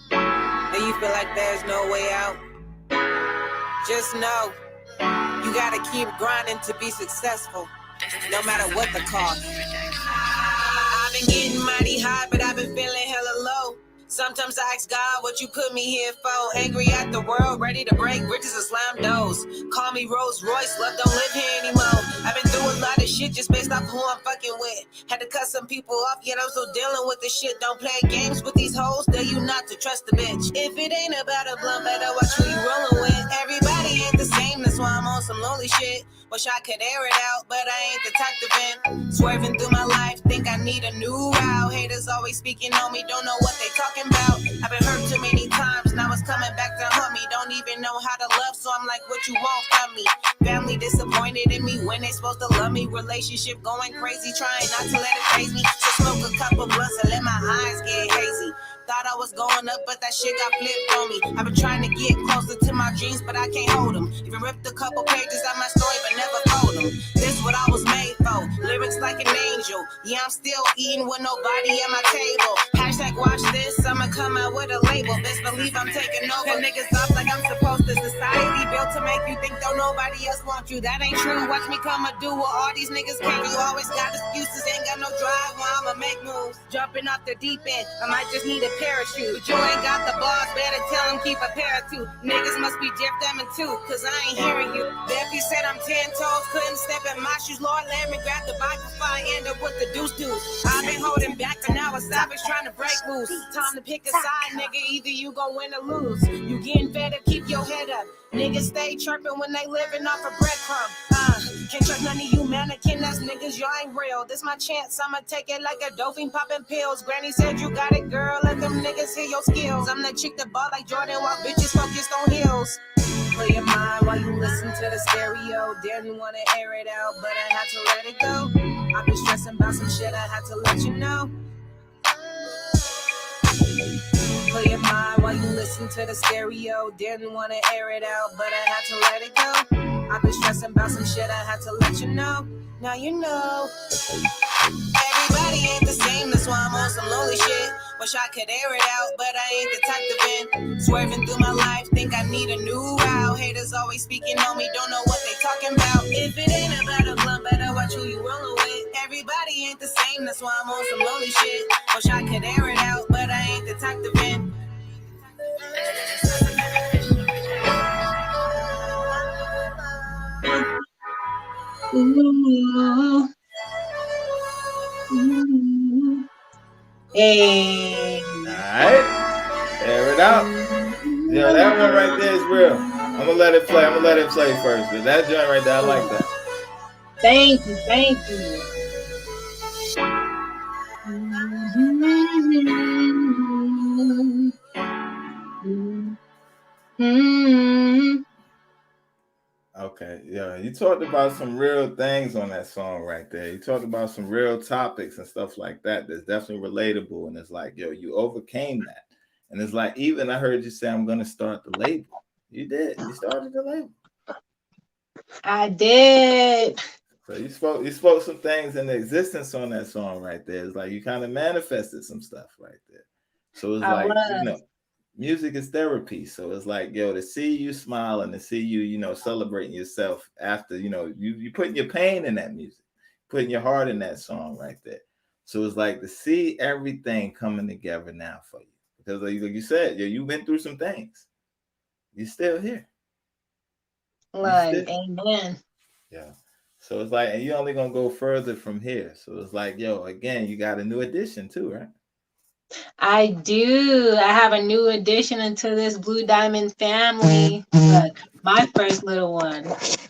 you feel like there's no way out? Just know you gotta keep grinding to be successful, no matter what the cost. I've been getting mighty high, but I've been feeling hella low. Sometimes I ask God what you put me here for. Angry at the world, ready to break bridges and slam doors. Call me Rolls Royce, love don't live here anymore. I've been through a lot of shit just based off who I'm fucking with. Had to cut some people off, yet I'm still dealing with this shit. Don't play games with these hoes, tell you not to trust the bitch. If it ain't about a blunt, better watch who you rolling with. Everybody ain't the same, that's why I'm on some lonely shit. Wish I could air it out, but I ain't the type to vent. Swerving through my life, think I need a new route. Haters always speaking on me, don't know what they talking about. I've been hurt too many times, now it's coming back to haunt me. Don't even know how to love, so I'm like, what you want from me? Family disappointed in me when they supposed to love me. Relationship going crazy, trying not to let it phase me. So smoke a couple blunts and let my eyes get hazy. Thought I was going up, but that shit got flipped on me. I've been trying to get closer to my dreams, but I can't hold them. Even ripped a couple pages out my story, but never told them. This what I was made for. Lyrics like an angel. Yeah, I'm still eating with nobody at my table. Hashtag watch this, I'ma come out with a label. Best believe I'm taking over. Niggas off like I'm supposed to. Society built to make you think don't nobody else want you. That ain't true. Watch me come and do what all these niggas can't do. Always got excuses, ain't got no drive while I'ma make moves. Jumping off the deep end, I might just need a parachute. But you ain't got the balls, better tell them keep a pair of two. Niggas must be Jeff Diamond too, cause I ain't hearing you. Debbie said I'm 10 toes, couldn't step in my shoes. Lord, let me grab the Bible before I end up with the deuce. I've been holding back, but now a savage trying to break loose. Time to pick a side, nigga, either you gon' win or lose. You getting better, keep your head up. Niggas stay chirping when they living off a breadcrumb. Can't trust none of you mannequin ass niggas, y'all ain't real. This my chance, I'ma take it like a dolphin popping pills. Granny said you got it, girl, let them niggas hear your skills. I'm the chick that ball like Jordan while bitches focused on heels. Play your mind while you listen to the stereo. Didn't wanna air it out, but I had to let it go. I've been stressing about some shit, I had to let you know. Play your mind while you listen to the stereo. Didn't wanna air it out, but I had to let it go. I've been stressing about some shit, I had to let you know. Now you know. Everybody ain't the same, that's why I'm on some lonely shit. Wish I could air it out, but I ain't the type to vent. Swerving through my life, think I need a new route. Haters always speaking on me, don't know what they talking about. If it ain't about a blunt, better watch who you rolling with. Everybody ain't the same, that's why I'm on some lonely shit. Wish I could air it out, but I ain't the type to vent. Ooh. Ooh. Hey. Alright. Air it out. Yo, that one right there is real. I'm gonna let it play. First. But that joint right there, I like that. Thank you, thank you. Okay, yeah, you talked about some real things on that song right there. You talked about some real topics and stuff like that that's definitely relatable. And it's like, yo, you overcame that. And it's like, even I heard you say, I'm going to start the label. You did. You started the label. I did. So you spoke some things into existence on that song right there. It's like you kind of manifested some stuff right there. So it's like, you know, music is therapy. So it's like, yo, to see you smile and to see you, you know, celebrating yourself after, you know, you putting your pain in that music, putting your heart in that song right there. So it's like to see everything coming together now for you. Because like you said, yo, you've been through some things. You're still here. Like, amen. Yeah. So it's like, and you're only gonna go further from here. So it's like, yo, again, you got a new addition too, right? I do. I have a new addition into this Blue Diamond family. Look, my first little one.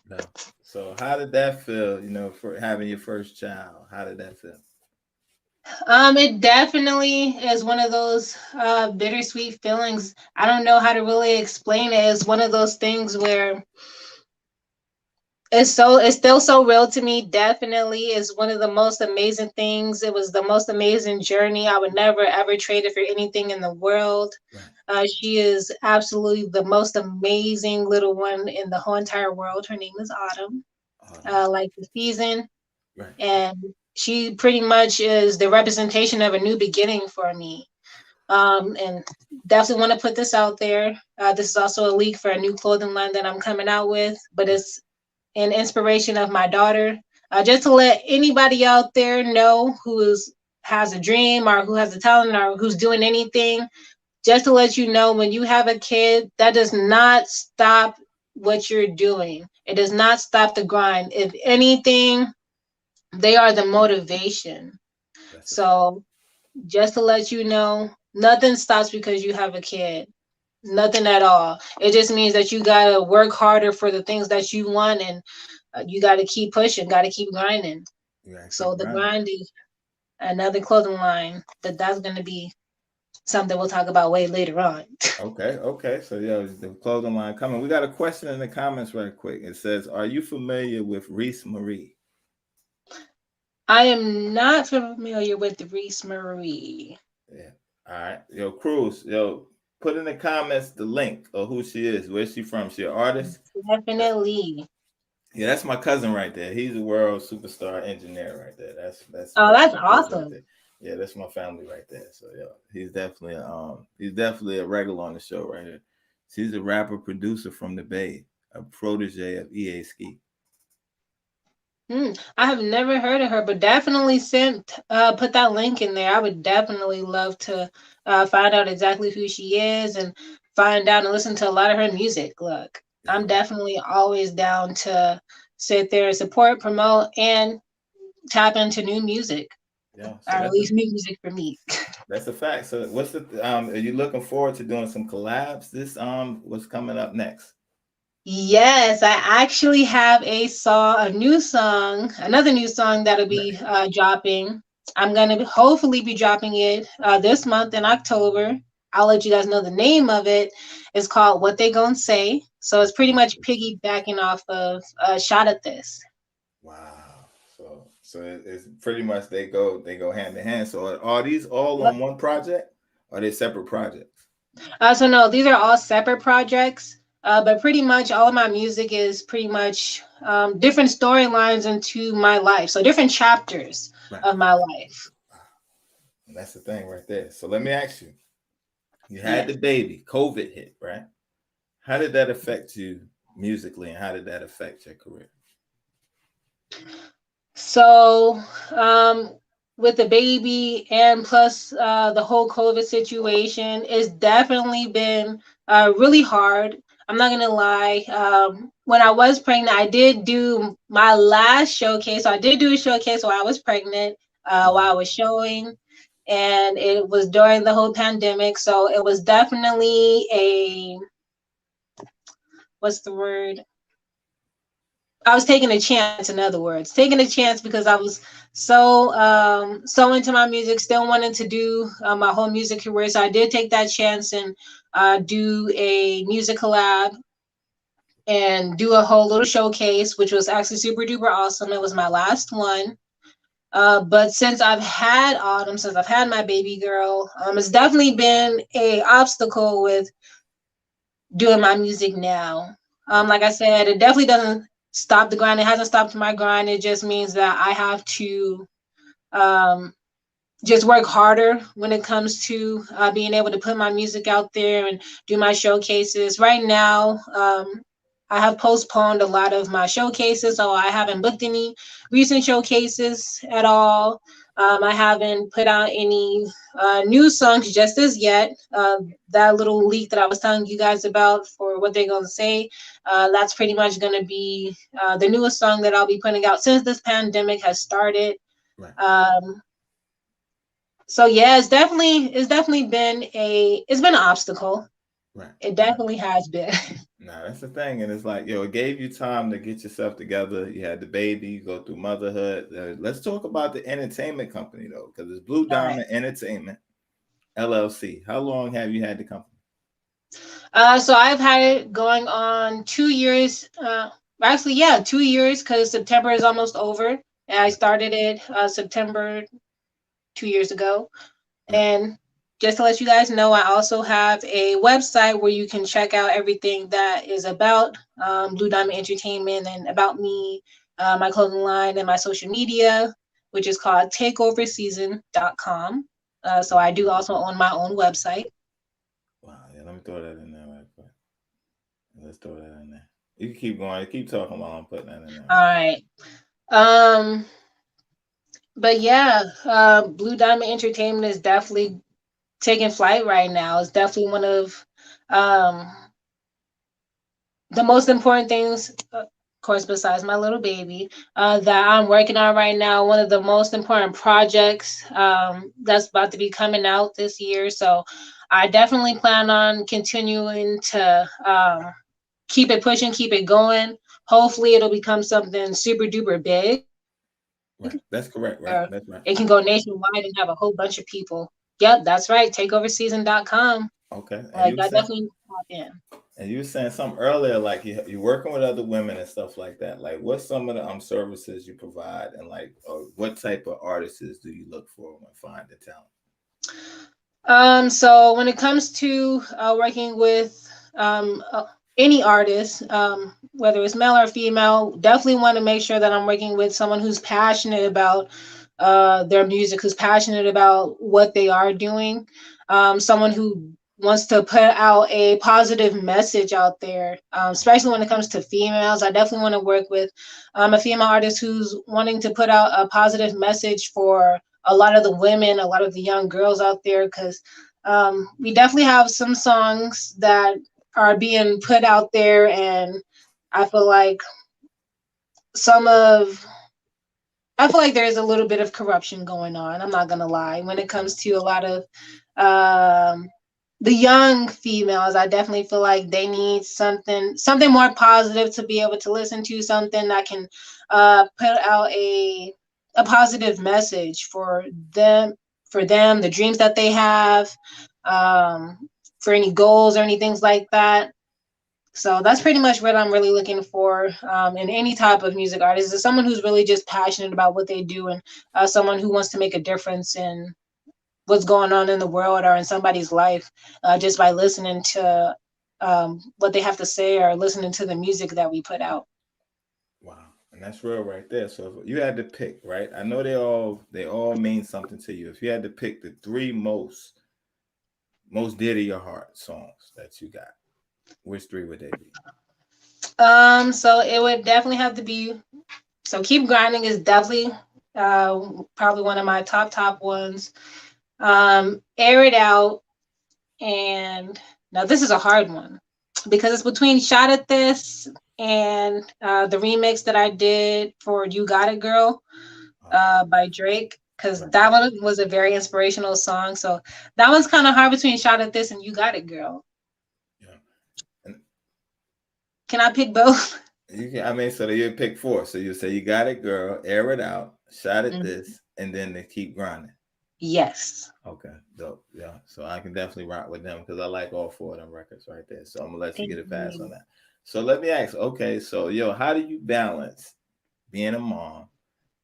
No. So how did that feel, you know, for having your first child? How did that feel? It definitely is one of those bittersweet feelings. I don't know how to really explain it. It's one of those things where it's still so real to me. Definitely is one of the most amazing things. It was the most amazing journey. I would never ever trade it for anything in the world. Right. She is absolutely the most amazing little one in the whole entire world. Her name is Autumn. Like the season. Right. And she pretty much is the representation of a new beginning for me. And definitely want to put this out there. This is also a leak for a new clothing line that I'm coming out with, but it's in inspiration of my daughter. Just to let anybody out there know has a dream or who has a talent or who's doing anything, just to let you know, when you have a kid, that does not stop what you're doing. It does not stop the grind. If anything, they are the motivation. So just to let you know, nothing stops because you have a kid. Nothing at all. It just means that you gotta work harder for the things that you want, and you gotta keep pushing, gotta keep grinding. So the grind is another clothing line that's gonna be something we'll talk about way later on. Okay. So yeah, the clothing line coming. We got a question in the comments right quick. It says, "Are you familiar with Reese Marie?" I am not familiar with Reese Marie. Yeah. All right. Yo, Cruz. Yo, put in the comments the link of who she is. Where's she from? She an artist? Definitely. Yeah, that's my cousin right there. He's a world superstar engineer right there. That's Oh, that's my cousin right awesome. there. Yeah, that's my family right there. So yeah, he's definitely a regular on the show right here. She's a rapper producer from the Bay, a protege of EA Ski. I have never heard of her, but definitely put that link in there. I would definitely love to find out exactly who she is and find out and listen to a lot of her music. Look, I'm definitely always down to sit there and support, promote, and tap into new music. Yeah, Or so at least new music for me. that's a fact. So what's the are you looking forward to doing some collabs? This what's coming up next? Yes, I actually have another new song that'll be dropping. I'm gonna hopefully be dropping it this month in October. I'll let you guys know the name of it. It's called "What They Gonna Say." So it's pretty much piggybacking off of "Shot at This." Wow. It's pretty much they go hand in hand. So are these all on one project? Or are they separate projects? So no, these are all separate projects. But pretty much all of my music is pretty much different storylines into my life. So different chapters of my life. And that's the thing right there. So let me ask you. You had Yes. the baby, COVID hit, right? How did that affect you musically, and how did that affect your career? So, with the baby and plus the whole COVID situation, it's definitely been really hard. I'm not gonna lie. When I was pregnant, I did do my last showcase. So I did do a showcase while I was pregnant, while I was showing, and it was during the whole pandemic. So it was definitely what's the word? I was taking a chance, in other words, taking a chance because I was so into my music, still wanting to do my whole music career. So I did take that chance and do a music collab and do a whole little showcase, which was actually super duper awesome. It was my last one. But since I've had Autumn, since I've had my baby girl, it's definitely been a obstacle with doing my music now. Like I said, it definitely doesn't stop the grind. It hasn't stopped my grind. It just means that I have to um, just work harder when it comes to being able to put my music out there and do my showcases. Right now, I have postponed a lot of my showcases, so I haven't booked any recent showcases at all. I haven't put out any new songs just as yet. That little leak that I was telling you guys about for what they're going to say, that's pretty much going to be the newest song that I'll be putting out since this pandemic has started. Right. So yeah, it's definitely been an obstacle. Right. It definitely has been. Nah, that's the thing. And it's like, it gave you time to get yourself together. You had the baby, you go through motherhood. Let's talk about the entertainment company, though, because it's BlueDiamond Entertainment, LLC. How long have you had the company? So I've had it going on 2 years. Actually, yeah, 2 years because September is almost over. And I started it September 2 years ago. Right. And just to let you guys know, I also have a website where you can check out everything that is about BlueDiamond Entertainment and about me, my clothing line, and my social media, which is called takeoverseason.com. So I do also own my own website. Wow, yeah, let me throw that in there right quick. Let's throw that in there. You can keep going. Keep talking while I'm putting that in there. All right. But yeah, Blue Diamond Entertainment is definitely taking flight right now. It's definitely one of um, the most important things, of course, besides my little baby, that I'm working on right now. One of the most important projects that's about to be coming out this year. So I definitely plan on continuing to keep it pushing, keep it going. Hopefully, it'll become something super duper big. Right. That's correct, right? Or That's right. it can go nationwide and have a whole bunch of people. Yep, that's right. Takeoverseason.com. Okay. And Like you were I saying, definitely pop in. something earlier, like you're working with other women and stuff like that. Like, what's some of the services you provide, and like, what type of artists do you look for when finding talent? So when it comes to working with any artist, whether it's male or female, definitely want to make sure that I'm working with someone who's passionate about their music, who's passionate about what they are doing, someone who wants to put out a positive message out there, especially when it comes to females. I definitely want to work with a female artist who's wanting to put out a positive message for a lot of the women, a lot of the young girls out there, because we definitely have some songs that are being put out there, and I feel like some of I feel like there's a little bit of corruption going on. I'm not gonna lie. When it comes to a lot of um, the young females, I definitely feel like they need something more positive to be able to listen to, something that can put out a positive message for them, the dreams that they have, for any goals or anything like that. So that's pretty much what I'm really looking for in any type of music artist, is someone who's really just passionate about what they do, and someone who wants to make a difference in what's going on in the world or in somebody's life, just by listening to what they have to say or listening to the music that we put out. Wow, and that's real right there. So if you had to pick, right? I know they all mean something to you. If you had to pick the three most dear to your heart songs that you got, which three would they be? So it would definitely have to be. So Keep Grinding is definitely probably one of my top ones. Air It Out, and now this is a hard one because it's between Shot at This and the remix that I did for You Got It Girl by Drake, because Right. that one was a very inspirational song. So that one's kind of hard between Shot at This and You Got It Girl. Yeah. And Can I pick both? you can, I mean, so you pick four. So you say You Got It Girl, Air It Out, Shot at Mhm. This, and then they Keep Grinding. Yes. Okay, dope. Yeah, so I can definitely rock with them because I like all four of them records right there. So I'm gonna let you get it fast on that. So let me ask. Okay, so how do you balance being a mom,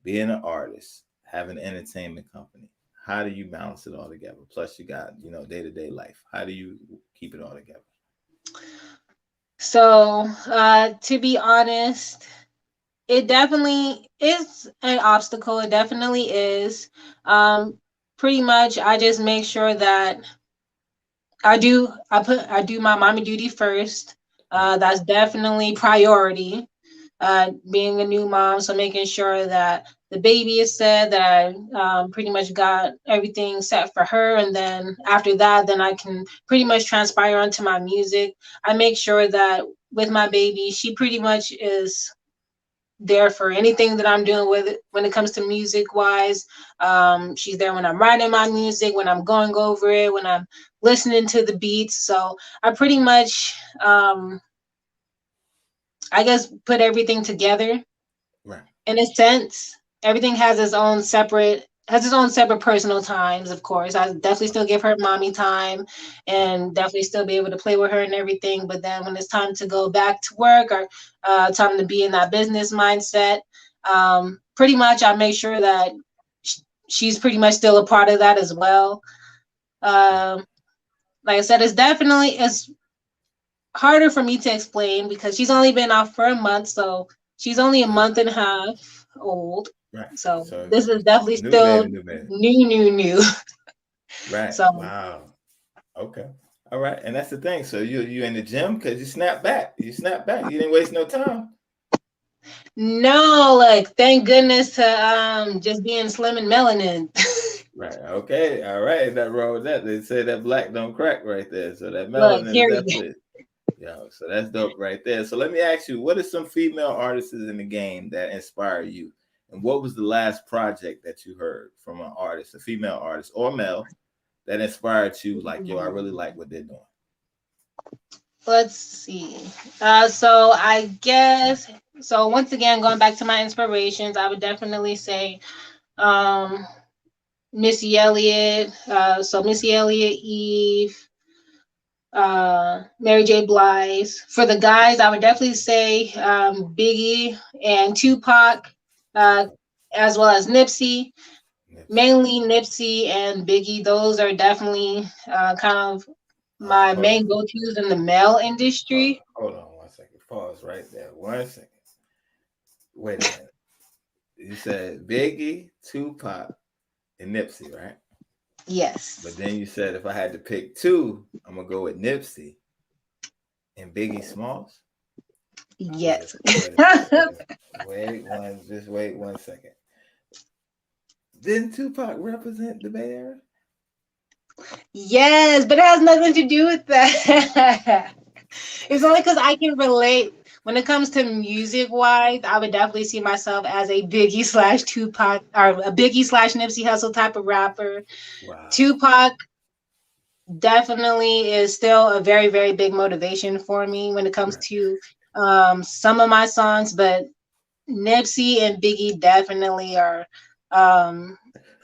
being an artist, having an entertainment company? How do you balance it all together? Plus, you got day-to-day life. How do you keep it all together? So to be honest, it definitely is an obstacle. It definitely is. Pretty much, I just make sure that I do my mommy duty first. That's definitely priority. Being a new mom, so making sure that the baby is set, that I pretty much got everything set for her, and then after that, then I can pretty much transpire onto my music. I make sure that with my baby, she pretty much is there for anything that I'm doing with it when it comes to music wise. She's there when I'm writing my music, when I'm going over it, when I'm listening to the beats. So I pretty much, I guess, put everything together Right. in a sense. Everything has its own separate personal times. Of course, I definitely still give her mommy time, and definitely still be able to play with her and everything. But then when it's time to go back to work, or time to be in that business mindset, pretty much I make sure that she's pretty much still a part of that as well. Um, like I said, it's harder for me to explain because she's only been off for a month, so she's only a month and a half old. Right. So So this is definitely new still baby, new baby. new. Right. So Wow. Okay. All right. And that's the thing. So you in the gym because you snap back. You snap back. You didn't waste no time. no, like thank goodness to just being slim and melanin. Right. Okay. All right. That wrong with that. They say that black don't crack right there. So that Look, melanin is period. definitely. Yeah. So that's dope right there. So let me ask you, what are some female artists in the game that inspire you? And what was the last project that you heard from an artist, a female artist or male, that inspired you? Like, yo, I really like what they're doing. Let's see. So I guess so. Once again, going back to my inspirations, I would definitely say um, Missy Elliott. So Missy Elliott, Eve, Mary J. Blige. For the guys, I would definitely say Biggie and Tupac, as well as Nipsey. Mainly Nipsey and Biggie. Those are definitely kind of my Hold main on. go-tos in the male industry. Hold on 1 second. Pause right there. 1 second. Wait a minute. You said Biggie, Tupac, and Nipsey, right? Yes. But then you said if I had to pick two, I'm gonna go with Nipsey and Biggie Smalls. Yes. Wait 1 second. Didn't Tupac represent the Bay Area? Yes, but it has nothing to do with that. It's only because I can relate. When it comes to music wise, I would definitely see myself as a Biggie slash Tupac or a Biggie slash Nipsey Hussle type of rapper. Wow. Tupac definitely is still a very, very big motivation for me when it comes to some of my songs, but Nipsey and Biggie definitely are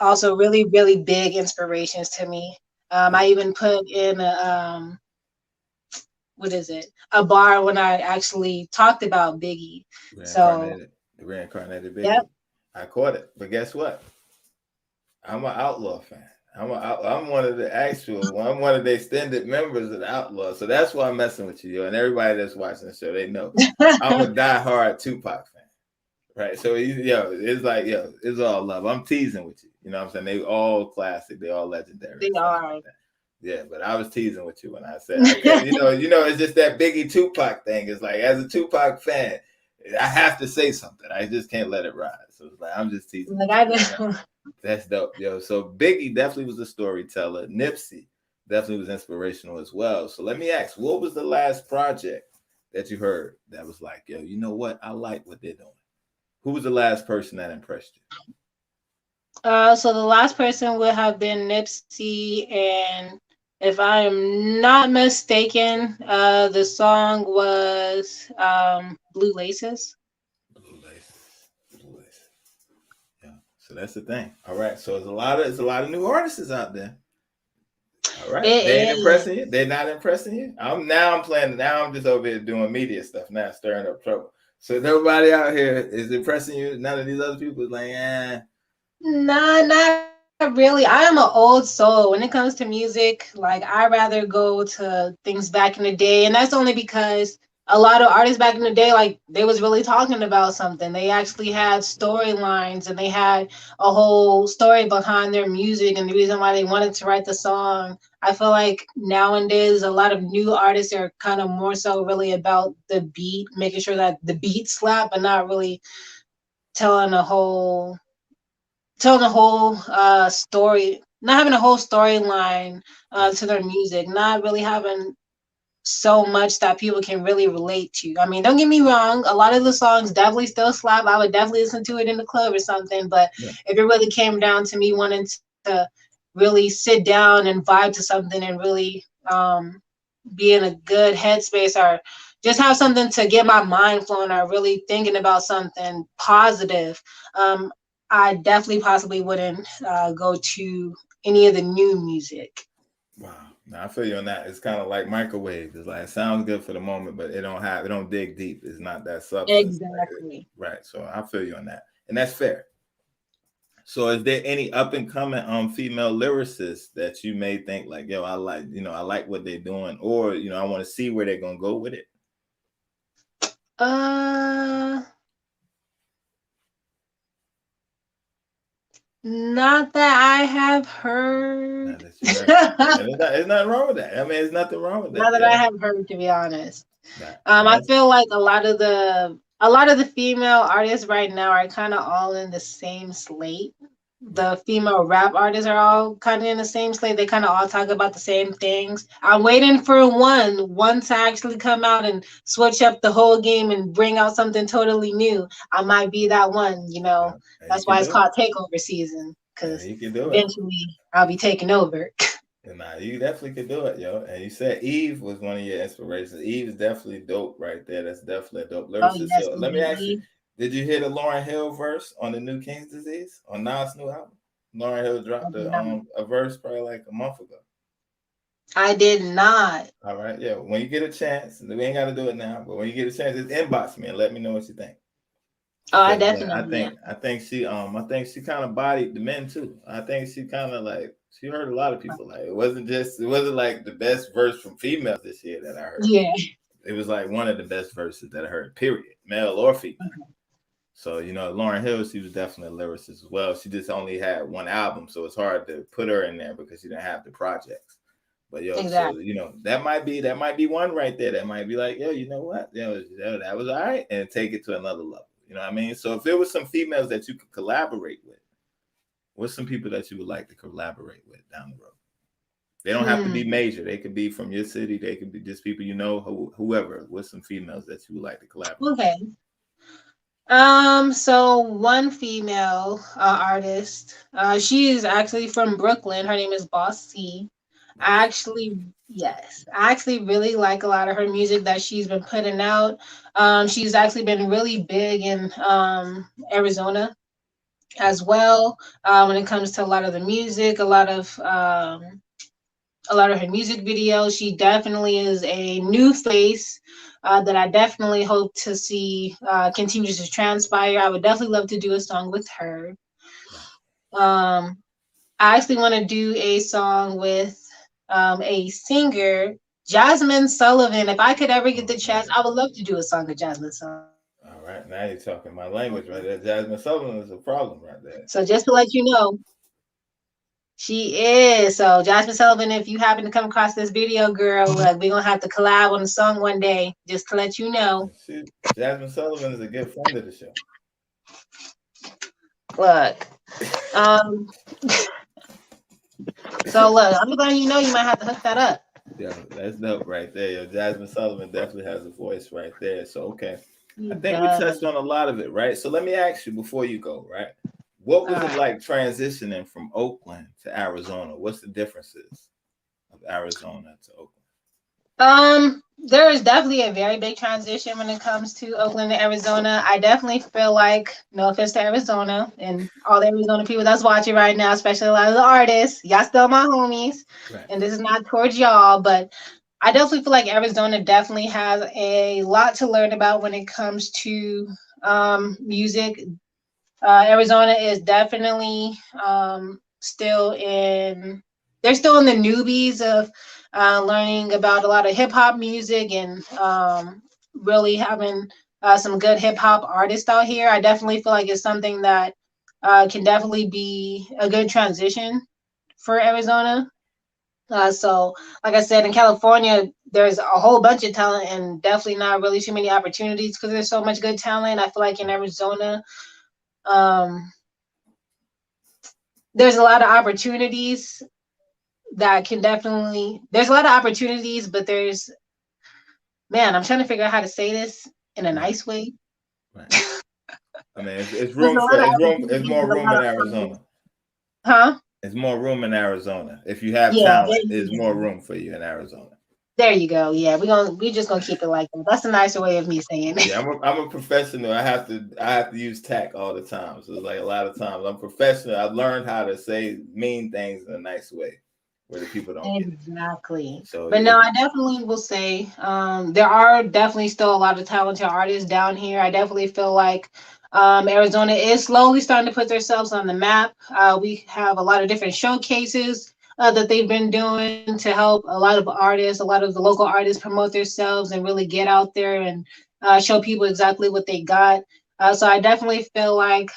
also really, really big inspirations to me. I even put in a what is it? A bar when I actually talked about Biggie. So The reincarnated Biggie. yep. I caught it, but guess what? I'm an Outlaw fan. I'm one of the actual. I'm one of the extended members of the Outlaw. So that's why I'm messing with you, yo. And everybody that's watching the show, they know I'm a diehard Tupac fan. Right. So it's like, it's all love. I'm teasing with you. You know what I'm saying? They all classic, they all legendary. They are. Like that. Yeah, but I was teasing with you when I said, okay, it's just that Biggie Tupac thing. It's like, as a Tupac fan, I have to say something. I just can't let it ride. So it's like, I'm just teasing. That's dope, yo. So Biggie definitely was a storyteller. Nipsey definitely was inspirational as well. So let me ask, what was the last project that you heard that was like, yo, you know what? I like what they're doing. Who was the last person that impressed you? So the last person would have been Nipsey, and if I am not mistaken, the song was Blue Laces. Blue Laces. Yeah. So that's the thing. All right. So there's a lot of new artists out there. All right. They ain't impressing you. They're not impressing you. I'm just over here doing media stuff now, stirring up trouble. So nobody out here is impressing you. None of these other people is like, Nah, not really. I am an old soul when it comes to music. Like, I rather go to things back in the day, and that's only because a lot of artists back in the day, like, they was really talking about something. They actually had storylines, and they had a whole story behind their music and the reason why they wanted to write the song. I feel like nowadays a lot of new artists are kind of more so really about the beat, making sure that the beat slap, but not really telling a whole story, not having a whole storyline to their music, not really having so much that people can really relate to. I mean, don't get me wrong, a lot of the songs definitely still slap. I would definitely listen to it in the club or something, but if it really came down to me wanting to really sit down and vibe to something and really be in a good headspace, or just have something to get my mind flowing, or really thinking about something positive, I definitely possibly wouldn't go to any of the new music. Wow. Now I feel you on that. It's kind of like microwave. It's like, it sounds good for the moment, but it don't dig deep. It's not that substance. Exactly. Right. So I feel you on that. And that's fair. So is there any up and coming female lyricists that you may think like, yo, I like what they're doing, or I want to see where they're gonna go with it? Not that I have heard. Not that you heard. And it's nothing wrong with that. I mean, there's nothing wrong with Not that. that I Yeah. have heard, to be honest. That, I that's feel like a lot of the female artists right now are kind of all in the same slate. right. The female rap artists are all kind of in the same slate. They kind of all talk about the same things. I'm waiting for one to actually come out and switch up the whole game and bring out something totally new. I might be that one, you know. Yeah. And you That's can why it's do it. called takeover season, And because you can do it. eventually I'll be taking over. And nah, you definitely could do it, yo. And you said Eve was one of your inspirations. Eve is definitely dope right there. That's definitely a dope Oh lyricist. yes, So let me ask you, indeed. did you hear the Lauryn Hill verse on the new King's Disease on Nas' new album? Lauryn Hill I dropped did not. a verse probably like a month ago. I did not. All right, yeah. When you get a chance, we ain't got to do it now, but when you get a chance, just inbox me and let me know what you think. Oh, I Because definitely am. I think she kind of bodied the men too. I think she kind of like she heard a lot of people. Like it wasn't like the best verse from females this year that I heard. Yeah. It was like one of the best verses that I heard. Period, male or female. So Lauryn Hill, she was definitely a lyricist as well. She just only had one album, so it's hard to put her in there because she didn't have the projects. But so Exactly. that might be one right there. That might be like, yo, you know what? That was all right, and take it to another level. You know what I mean? So if there was some females that you could collaborate with, what's some people that you would like to collaborate with down the road? They don't have to be Hmm. major. They could be from your city. They could be just people whoever. What's some females that you would like to collaborate with? Okay. So one female artist, she is actually from Brooklyn. Her name is Boss C. I Boss. actually, yes, I actually really like a lot of her music that she's been putting out. She's actually been really big in Arizona Right. as well. When it comes to a lot of the music, a lot of her music videos. She definitely is a new face that I definitely hope to see continues to transpire. I would definitely love to do a song with her. Right. Um, I actually want to do a song with a singer, Jasmine Sullivan. If I could ever get Oh the chance, man. I would love to do a song with Jasmine Sullivan. All right. Now you're talking my language right there. Jasmine Sullivan is a problem right there. So just to let you know, she is. So Jasmine Sullivan, if you happen to come across this video, girl, look, we're gonna have to collab on a song one day, just to let you know. Jasmine Sullivan is a good friend of the show. Look. Um, so look, I'm just letting you know you might have to hook that up. Yeah, that's dope right there. Yo, Jasmine Sullivan definitely has a voice right there. So okay. I He think we does. touched on a lot of it, right? So let me ask you before you go, right? What was it Alright. like transitioning from Oakland to Arizona? What's the differences of Arizona to Oakland? There is definitely a very big transition when it comes to Oakland and Arizona. I definitely feel like, no offense to Arizona and all the Arizona people that's watching right now, especially a lot of the artists, y'all still my homies, Right. and this is not towards y'all, but I definitely feel like Arizona definitely has a lot to learn about when it comes to music. Arizona is definitely they're still in the newbies of learning about a lot of hip hop music and really having some good hip hop artists out here. I definitely feel like it's something that can definitely be a good transition for Arizona. So, like I said, in California, there's a whole bunch of talent and definitely not really too many opportunities because there's so much good talent. I feel like in Arizona, um, there's a lot of opportunities there's a lot of opportunities, but I'm trying to figure out how to say this in a Right. nice way. Right. I mean, it's There's room a for lot of it's opportunities, more but a room lot in of problems. Arizona. Huh? It's more room in Arizona. If you have Yeah, talent, there's more room for you in Arizona. there you go. Yeah, we just gonna keep it like that. That's a nicer way of me saying it. Yeah, I'm a professional. I have to use tact all the time. So it's like a lot of times I'm professional. I've learned how to say mean things in a nice way where the people don't get it. Exactly. So But no, I definitely will say there are definitely still a lot of talented artists down here. I definitely feel like Arizona is slowly starting to put themselves on the map. We have a lot of different showcases that they've been doing to help a lot of artists, a lot of the local artists promote themselves and really get out there and show people exactly what they got. So I definitely feel like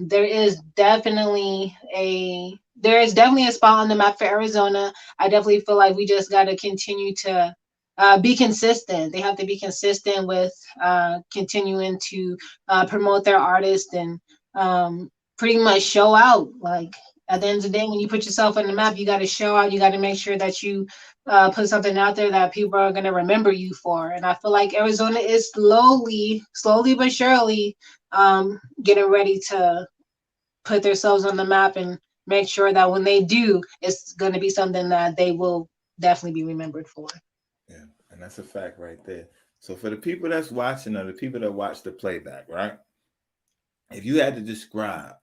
there is definitely a spot on the map for Arizona. I definitely feel like we just got to continue to be consistent. They have to be consistent with continuing to promote their artists and pretty much show out. Like at the end of the day, when you put yourself on the map, you got to show out. You got to make sure that you put something out there that people are going to remember you for. And I feel like Arizona is slowly but surely getting ready to put themselves on the map and make sure that when they do, it's going to be something that they will definitely be remembered for. Yeah, and that's a fact right there. So for the people that's watching or the people that watch the playback, right? If you had to describe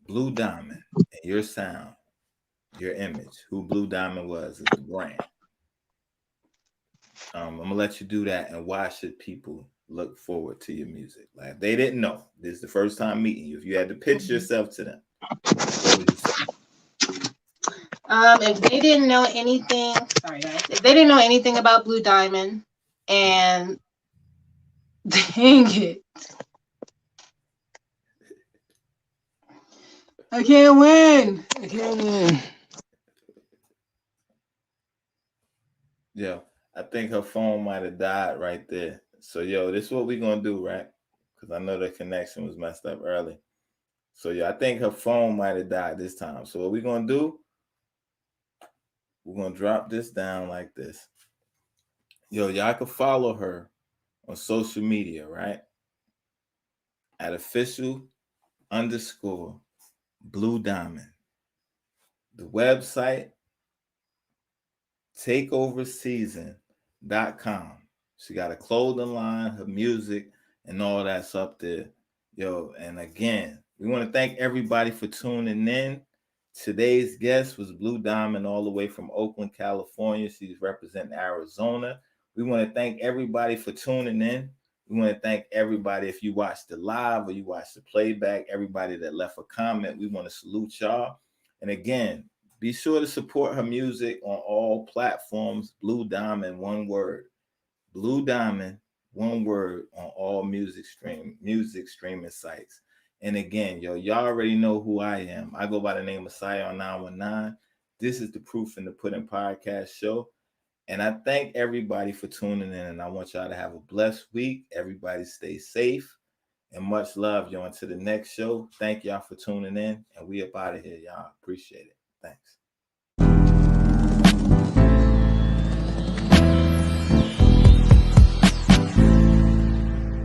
Blue Diamond and your sound, your image, who Blue Diamond was as the brand, I'm gonna let you do that. And why should people look forward to your music? Like if they didn't know, this is the first time meeting you. If you had to pitch yourself to them, what would you say? If they didn't know anything, sorry guys, if they didn't know anything about Blue Diamond, and dang it, I can't win. I can't win. Yeah, I think her phone might have died right there. So yo, this is what we're gonna do, right? Because I know the connection was messed up early. So yeah, I think her phone might have died this time. So what we're gonna do, we're gonna drop this down like this. Yo, y'all can follow her on social media, right? At official_Blue Diamond. The website, takeoverseason.com. She got a clothing line, her music, and all that's up there. Yo, and again, we want to thank everybody for tuning in. Today's guest was Blue Diamond, all the way from Oakland, California. She's representing Arizona. We want to thank everybody for tuning in. We want to thank everybody if you watched the live or you watched the playback, everybody that left a comment. We want to salute y'all. And again, be sure to support her music on all platforms. Blue Diamond, one word. Blue Diamond, one word, on all music streaming sites. And again, yo, y'all already know who I am. I go by the name of Sion 919. This is the Proof in the Pudding podcast show. And I thank everybody for tuning in. And I want y'all to have a blessed week. Everybody stay safe. And much love, yo. Until the next show. Thank y'all for tuning in. And we up out of here, y'all. Appreciate it. Thanks.